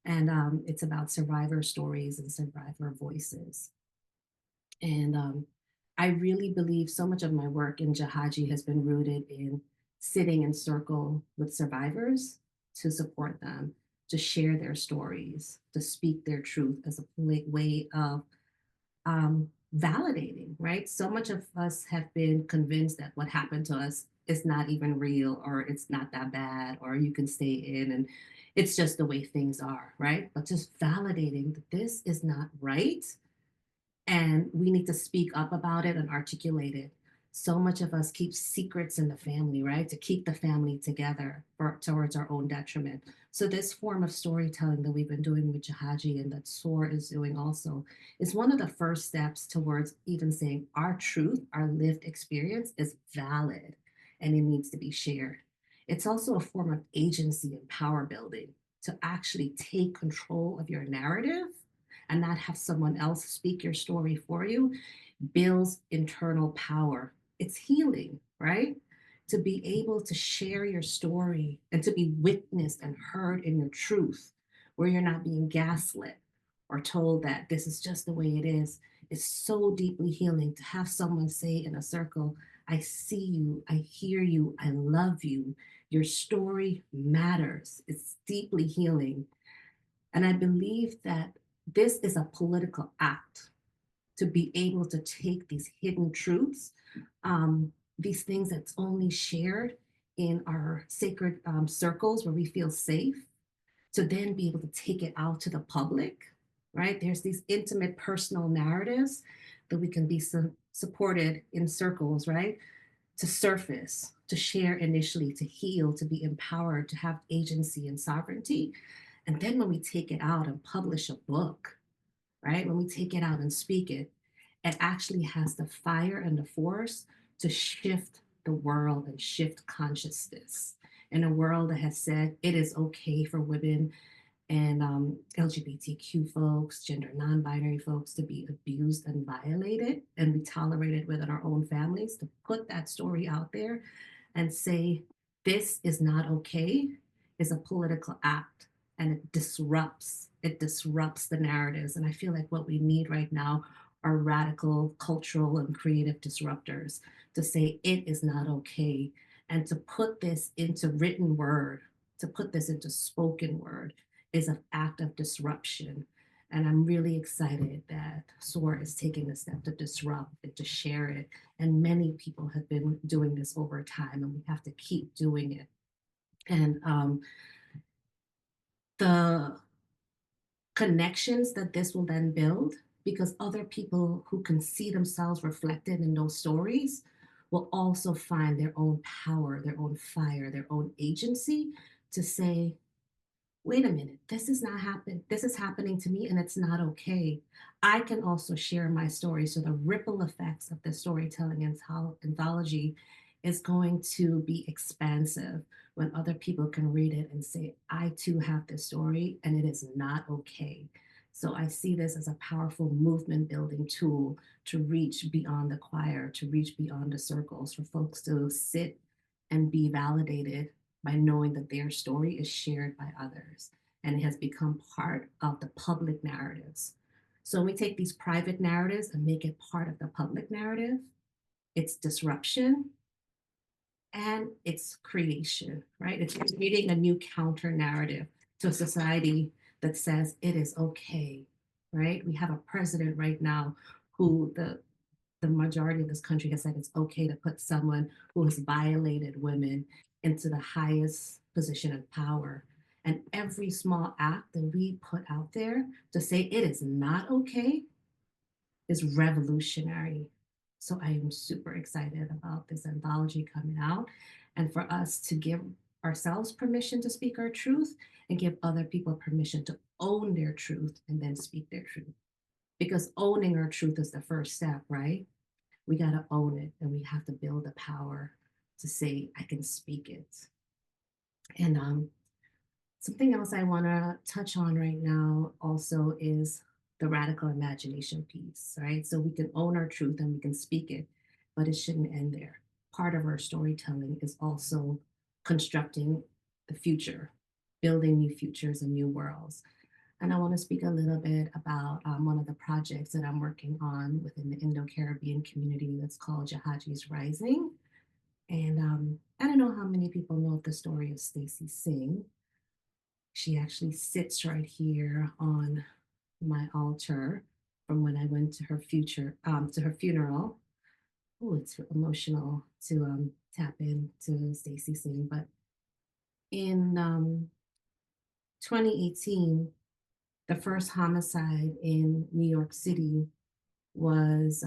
S4: And it's about survivor stories and survivor voices. And I really believe so much of my work in Jahaji has been rooted in sitting in circle with survivors to support them, to share their stories, to speak their truth as a way of validating, right? So much of us have been convinced that what happened to us is not even real, or it's not that bad, or you can stay in and it's just the way things are, right? But just validating that this is not right and we need to speak up about it and articulate it. So much of us keep secrets in the family, right? To keep the family together towards our own detriment. So this form of storytelling that we've been doing with Jahaji and that SOAR is doing also is one of the first steps towards even saying our truth, our lived experience is valid and it needs to be shared. It's also a form of agency and power building to actually take control of your narrative and not have someone else speak your story for you builds internal power. It's healing, right? To be able to share your story and to be witnessed and heard in your truth, where you're not being gaslit or told that this is just the way it is so deeply healing to have someone say in a circle, I see you, I hear you, I love you. Your story matters. It's deeply healing. And I believe that this is a political act to be able to take these hidden truths, these things that's only shared in our sacred circles where we feel safe, to then be able to take it out to the public, right? There's these intimate personal narratives that we can be supported in circles, right? To surface, to share initially, to heal, to be empowered, to have agency and sovereignty. And then when we take it out and publish a book, right? When we take it out and speak it, it actually has the fire and the force to shift the world and shift consciousness in a world that has said it is okay for women and LGBTQ folks, gender non-binary folks to be abused and violated, and we tolerate it within our own families. To put that story out there and say this is not okay is a political act, and it disrupts the narratives. And I feel like what we need right now are radical cultural and creative disruptors to say it is not okay, and to put this into written word, to put this into spoken word is an act of disruption. And I'm really excited that SOAR is taking the step to disrupt and to share it. And many people have been doing this over time, and we have to keep doing it. And the connections that this will then build, because other people who can see themselves reflected in those stories will also find their own power, their own fire, their own agency to say, wait a minute, this is happening to me and it's not okay. I can also share my story. So the ripple effects of the storytelling anthology is going to be expansive when other people can read it and say, I too have this story and it is not okay. So I see this as a powerful movement building tool to reach beyond the choir, to reach beyond the circles, for folks to sit and be validated by knowing that their story is shared by others and it has become part of the public narratives. So when we take these private narratives and make it part of the public narrative, it's disruption and it's creation, right? It's creating a new counter narrative to a society that says it is okay, right? We have a president right now who the majority of this country has said it's okay to put someone who has violated women into the highest position of power. And every small act that we put out there to say it is not okay is revolutionary. So I am super excited about this anthology coming out and for us to give ourselves permission to speak our truth and give other people permission to own their truth and then speak their truth. Because owning our truth is the first step, right? We got to own it and we have to build the power to say, I can speak it. And something else I want to touch on right now also is the radical imagination piece, right? So we can own our truth and we can speak it, but it shouldn't end there. Part of our storytelling is also constructing the future, building new futures and new worlds. And I want to speak a little bit about one of the projects that I'm working on within the Indo-Caribbean community that's called Jahaji's Rising. And I don't know how many people know of the story of Stacy Singh. She actually sits right here on my altar from when I went to her funeral. Oh, it's emotional to tap into Stacy Singh. But in 2018, the first homicide in New York City was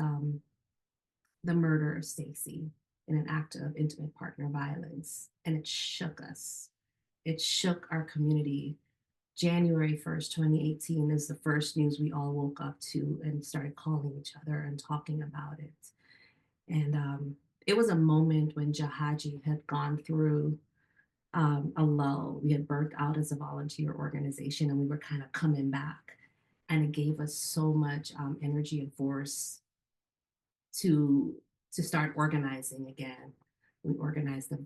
S4: the murder of Stacy in an act of intimate partner violence. And it shook us. It shook our community. January 1st, 2018 is the first news we all woke up to and started calling each other and talking about it. And it was a moment when Jahaji had gone through a lull. We had burnt out as a volunteer organization and we were kind of coming back. And it gave us so much energy and force to start organizing again. We organized the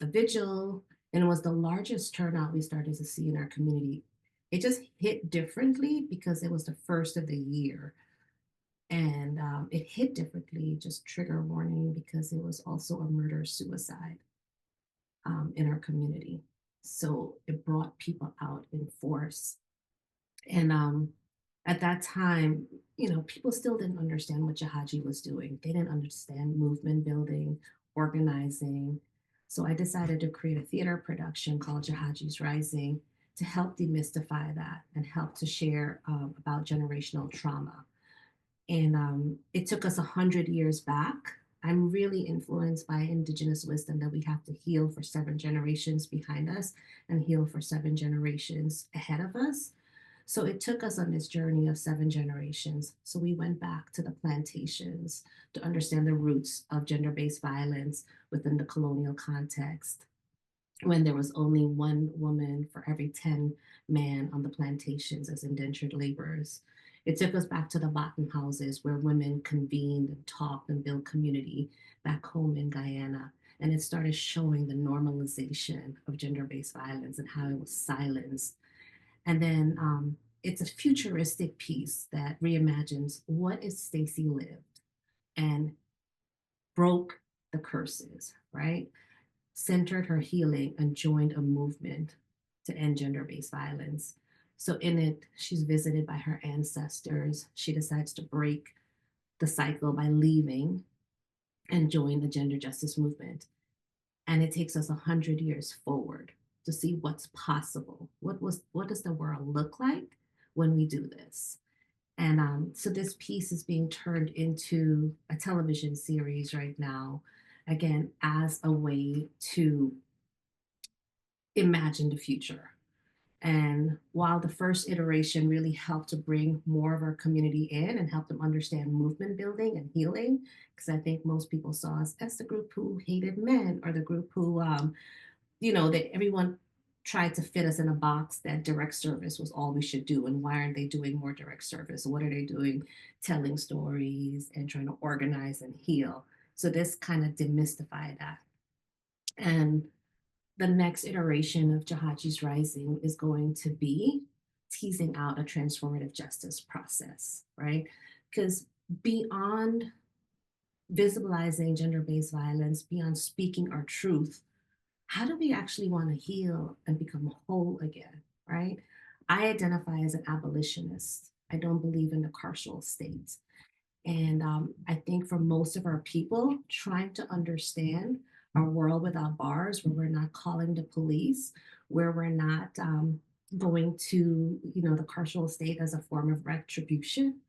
S4: vigil, and it was the largest turnout we started to see in our community. It just hit differently because it was the first of the year. And it hit differently, just trigger warning, because it was also a murder suicide in our community. So it brought people out in force. And at that time, people still didn't understand what Jahaji was doing. They didn't understand movement building organizing. So I decided to create a theater production called Jahaji's Rising to help demystify that and help to share about generational trauma. And it took us 100 years back. I'm really influenced by indigenous wisdom that we have to heal for 7 generations behind us and heal for 7 generations ahead of us. So it took us on this journey of 7 generations. So we went back to the plantations to understand the roots of gender-based violence within the colonial context, when there was only one woman for every 10 men on the plantations as indentured laborers. It took us back to the bottom houses where women convened and talked and built community back home in Guyana. And it started showing the normalization of gender-based violence and how it was silenced. And then it's a futuristic piece that reimagines what is Stacy lived and broke the curses, right? Centered her healing and joined a movement to end gender-based violence. So in it, she's visited by her ancestors. She decides to break the cycle by leaving and join the gender justice movement. And it takes us 100 years forward to see what's possible. What does the world look like when we do this? And so this piece is being turned into a television series right now, again, as a way to imagine the future. And while the first iteration really helped to bring more of our community in and help them understand movement building and healing, because I think most people saw us as the group who hated men or the group who, that everyone tried to fit us in a box that direct service was all we should do. And why aren't they doing more direct service? What are they doing? Telling stories and trying to organize and heal. So this kind of demystified that. And the next iteration of Jahaji's Rising is going to be teasing out a transformative justice process, right? Because beyond visibilizing gender-based violence, beyond speaking our truth, how do we actually want to heal and become whole again, right? I identify as an abolitionist. I don't believe in the carceral state. And I think for most of our people, trying to understand our world without bars, where we're not calling the police, where we're not going to, the carceral state as a form of retribution,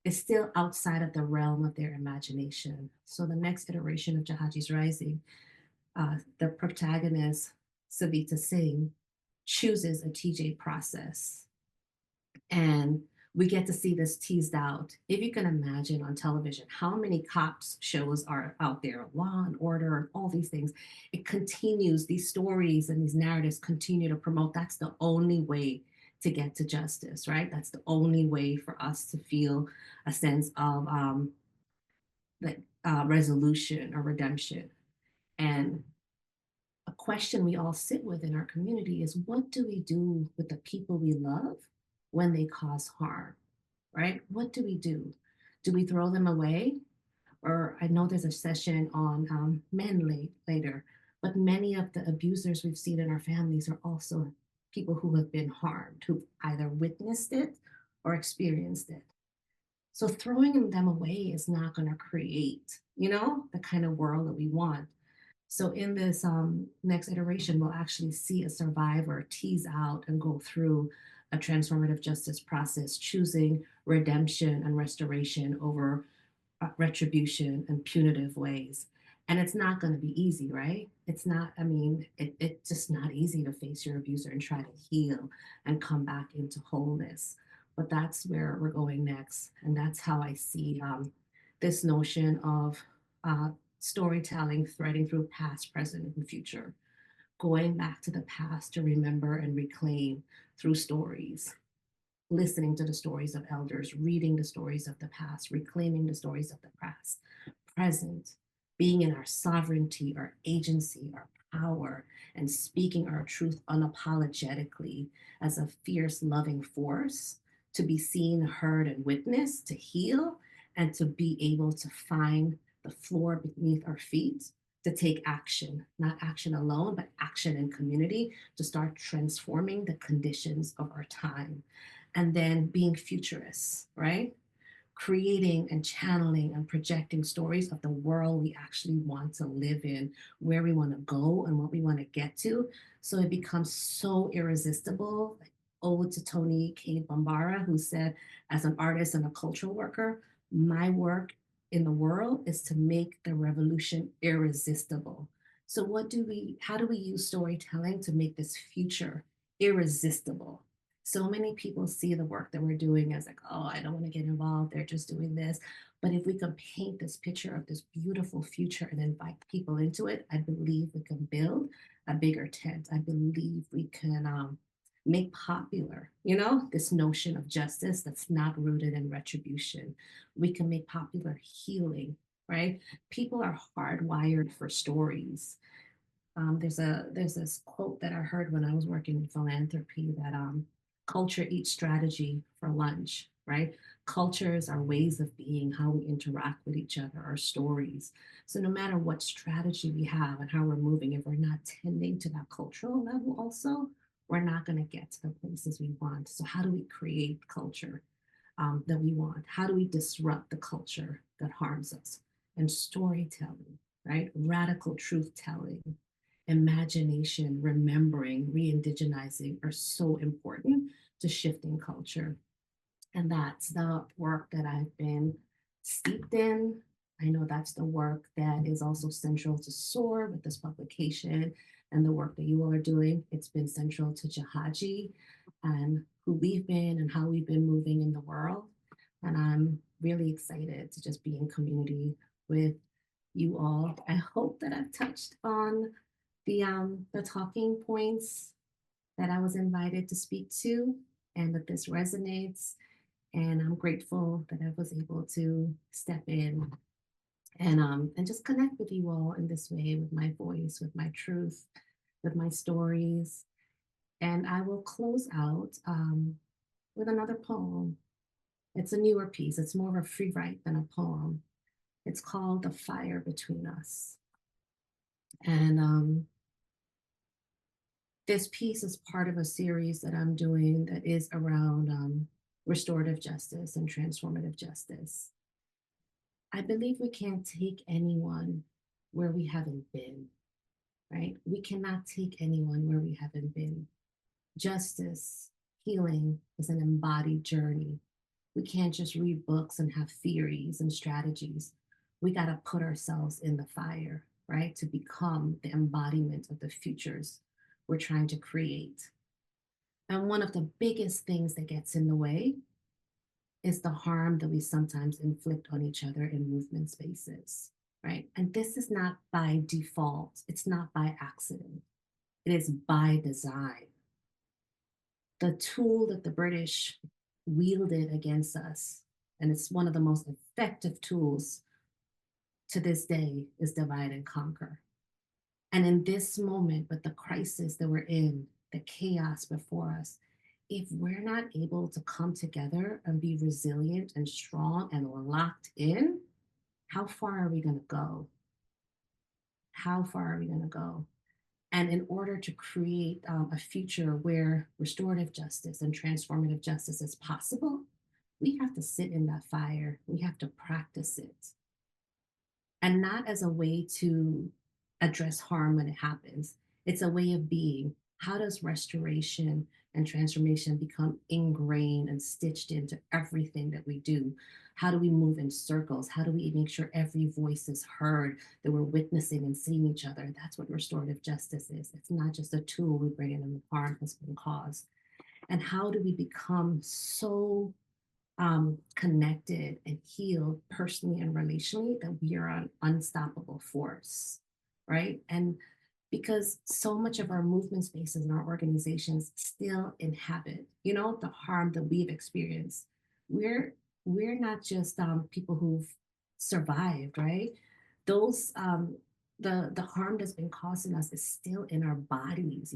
S4: is still outside of the realm of their imagination. So the next iteration of Jahaji's Rising, the protagonist, Savita Singh, chooses a TJ process. And we get to see this teased out. If you can imagine on television how many cops shows are out there, Law and Order, and all these things, it continues, these stories and these narratives continue to promote. That's the only way to get to justice, right? That's the only way for us to feel a sense of resolution or redemption. And a question we all sit with in our community is, what do we do with the people we love when they cause harm, right? What do we do? Do we throw them away? Or I know there's a session on men later, but many of the abusers we've seen in our families are also people who have been harmed, who've either witnessed it or experienced it. So throwing them away is not going to create, the kind of world that we want. So in this next iteration, we'll actually see a survivor tease out and go through a transformative justice process, choosing redemption and restoration over retribution and punitive ways. And it's not going to be easy, right? It's not, it's just not easy to face your abuser and try to heal and come back into wholeness. But that's where we're going next. And that's how I see this notion of storytelling threading through past, present, and future, going back to the past to remember and reclaim through stories, listening to the stories of elders, reading the stories of the past, reclaiming the stories of the past, present, being in our sovereignty, our agency, our power, and speaking our truth unapologetically as a fierce, loving force to be seen, heard, and witnessed, to heal, and to be able to find the floor beneath our feet, to take action, not action alone, but action in community to start transforming the conditions of our time. And then being futurists, right? creating and channeling and projecting stories of the world we actually want to live in, where we want to go and what we want to get to. So it becomes so irresistible. Like, ode to Tony K. Bambara, who said, as an artist and a cultural worker, my work in the world is to make the revolution irresistible. So how do we use storytelling to make this future irresistible? So many people see the work that we're doing as like, oh, I don't want to get involved. They're just doing this. But if we can paint this picture of this beautiful future and invite people into it, I believe we can build a bigger tent. I believe we can make popular, this notion of justice that's not rooted in retribution. We can make popular healing, right? People are hardwired for stories. There's this quote that I heard when I was working in philanthropy that culture eats strategy for lunch, right? Cultures are ways of being, how we interact with each other, our stories. So no matter what strategy we have and how we're moving, if we're not tending to that cultural level also, we're not going to get to the places we want. So how do we create culture that we want? How do we disrupt the culture that harms us? And storytelling, right? Radical truth telling, imagination, remembering, re-indigenizing are so important to shifting culture. And that's the work that I've been steeped in. I know that's the work that is also central to SOAR with this publication and the work that you all are doing. It's been central to Jahaji and who we've been and how we've been moving in the world. And I'm really excited to just be in community with you all. I hope that I've touched on the talking points that I was invited to speak to and that this resonates. And I'm grateful that I was able to step in and just connect with you all in this way with my voice, with my truth, with my stories. And I will close out with another poem. It's a newer piece. It's more of a free write than a poem. It's called The Fire Between Us. And this piece is part of a series that I'm doing that is around restorative justice and transformative justice. I believe we can't take anyone where we haven't been, right? We cannot take anyone where we haven't been. Justice, healing is an embodied journey. We can't just read books and have theories and strategies. We got to put ourselves in the fire, right? To become the embodiment of the futures we're trying to create. And one of the biggest things that gets in the way is the harm that we sometimes inflict on each other in movement spaces, right? And this is not by default, it's not by accident, it is by design. The tool that the British wielded against us, and it's one of the most effective tools to this day, is divide and conquer. And in this moment, with the crisis that we're in, the chaos before us, if we're not able to come together and be resilient and strong and locked in, how far are we going to go? How far are we going to go? And in order to create a future where restorative justice and transformative justice is possible, we have to sit in that fire. We have to practice it. And not as a way to address harm when it happens. It's a way of being. How does restoration and transformation become ingrained and stitched into everything that we do? How do we move in circles? How do we make sure every voice is heard, that we're witnessing and seeing each other? That's what restorative justice is. It's not just a tool we bring in when harm has been caused. And how do we become so connected and healed personally and relationally that we are an unstoppable force, right? And because so much of our movement spaces and our organizations still inhabit, the harm that we've experienced. We're not just people who've survived, right? Those the harm that's been causing us is still in our bodies.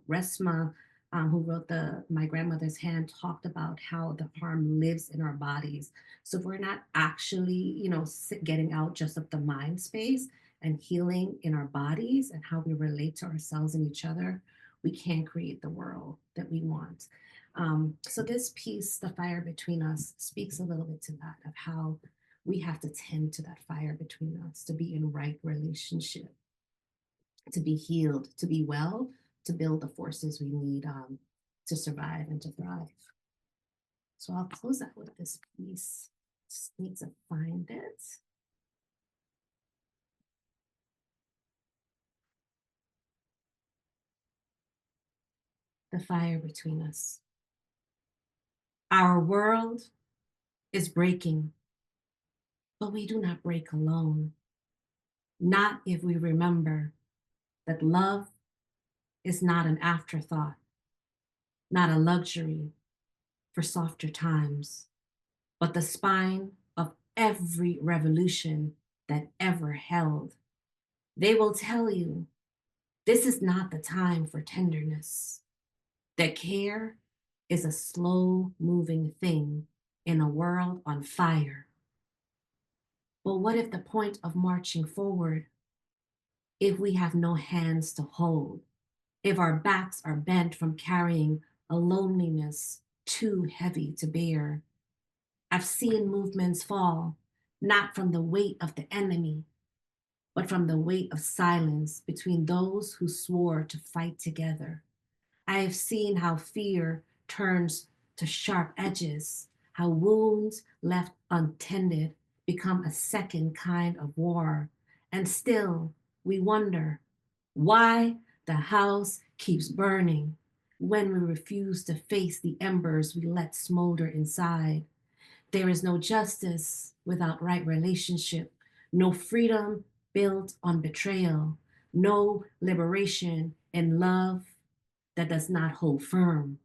S4: Resma, who wrote the My Grandmother's Hand, talked about how the harm lives in our bodies. So if we're not actually, getting out just of the mind space and healing in our bodies and how we relate to ourselves and each other, we can't create the world that we want. So this piece, The Fire Between Us, speaks a little bit to that, of how we have to tend to that fire between us, to be in right relationship, to be healed, to be well, to build the forces we need to survive and to thrive. So I'll close out with this piece. Just need to find it. The fire between us. Our world is breaking, but we do not break alone. Not if we remember that love is not an afterthought, not a luxury for softer times, but the spine of every revolution that ever held. They will tell you this is not the time for tenderness, that care is a slow moving thing in a world on fire. But what if the point of marching forward, if we have no hands to hold, if our backs are bent from carrying a loneliness too heavy to bear? I've seen movements fall, not from the weight of the enemy, but from the weight of silence between those who swore to fight together. I have seen how fear turns to sharp edges, how wounds left untended become a second kind of war. And still, we wonder why the house keeps burning when we refuse to face the embers we let smolder inside. There is no justice without right relationship, no freedom built on betrayal, no liberation in love that does not hold firm.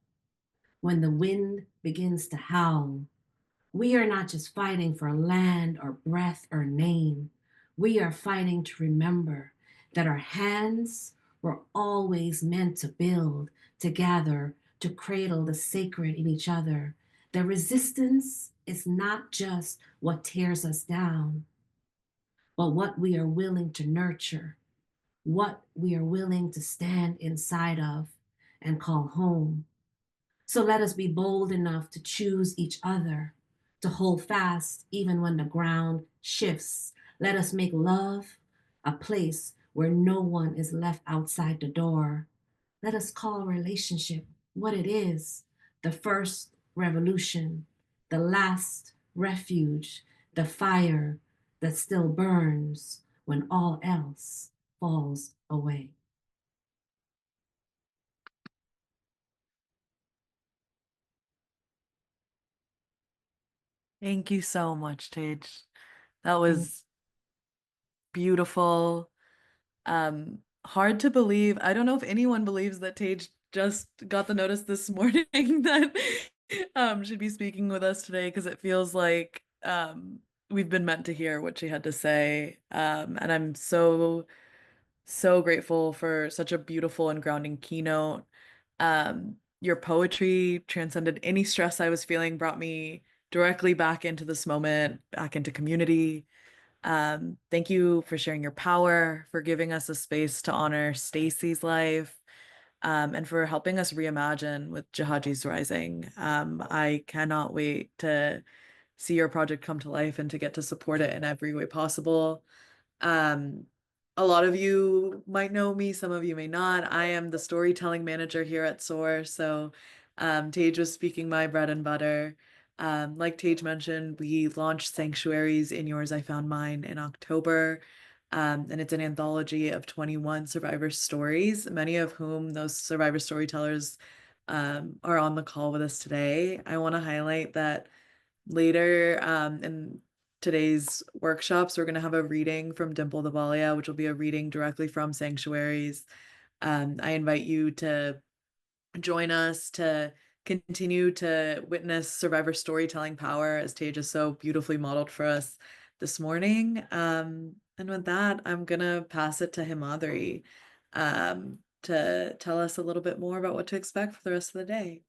S4: When the wind begins to howl, we are not just fighting for land or breath or name. We are fighting to remember that our hands were always meant to build, to gather, to cradle the sacred in each other. The resistance is not just what tears us down, but what we are willing to nurture, what we are willing to stand inside of and call home. So let us be bold enough to choose each other, to hold fast even when the ground shifts. Let us make love a place where no one is left outside the door. Let us call relationship what it is: the first revolution, the last refuge, the fire that still burns when all else falls away.
S5: Thank you so much, Tage. That
S4: Thank
S5: was beautiful. Hard to believe. I don't know if anyone believes that Tage just got the notice this morning that should be speaking with us today, because it feels like we've been meant to hear what she had to say. And I'm so grateful for such a beautiful and grounding keynote. Your poetry transcended any stress I was feeling, brought me directly back into this moment, back into community. Thank you for sharing your power, for giving us a space to honor Stacy's life, and for helping us reimagine with Jahaji's Rising. I cannot wait to see your project come to life and to get to support it in every way possible. Um, a lot of you might know me, some of you may not. I am the storytelling manager here at SOAR. So Tage was speaking my bread and butter. Like Tage mentioned, we launched Sanctuaries in Yours, I Found Mine in October. And it's an anthology of 21 survivor stories, many of whom those survivor storytellers are on the call with us today. I want to highlight that later in today's workshops, we're going to have a reading from Dimple Davalia, which will be a reading directly from Sanctuaries. I invite you to join us to continue to witness survivor storytelling power, as Tage has so beautifully modeled for us this morning. And with that, I'm going to pass it to Himadri to tell us a little bit more about what to expect for the rest of the day.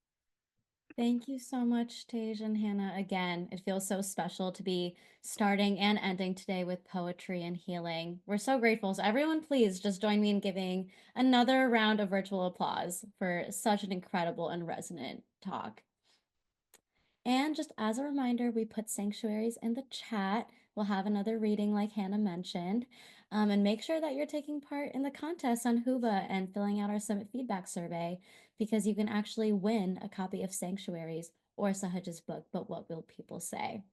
S1: Thank you so much, Tej and Hannah. Again, it feels so special to be starting and ending today with poetry and healing. We're so grateful. So everyone, please just join me in giving another round of virtual applause for such an incredible and resonant talk. And just as a reminder, we put sanctuaries in the chat. We'll have another reading like Hannah mentioned. And make sure that you're taking part in the contest on Huba and filling out our Summit feedback survey, because you can actually win a copy of Sanctuaries or Sahaj's book, But What Will People Say?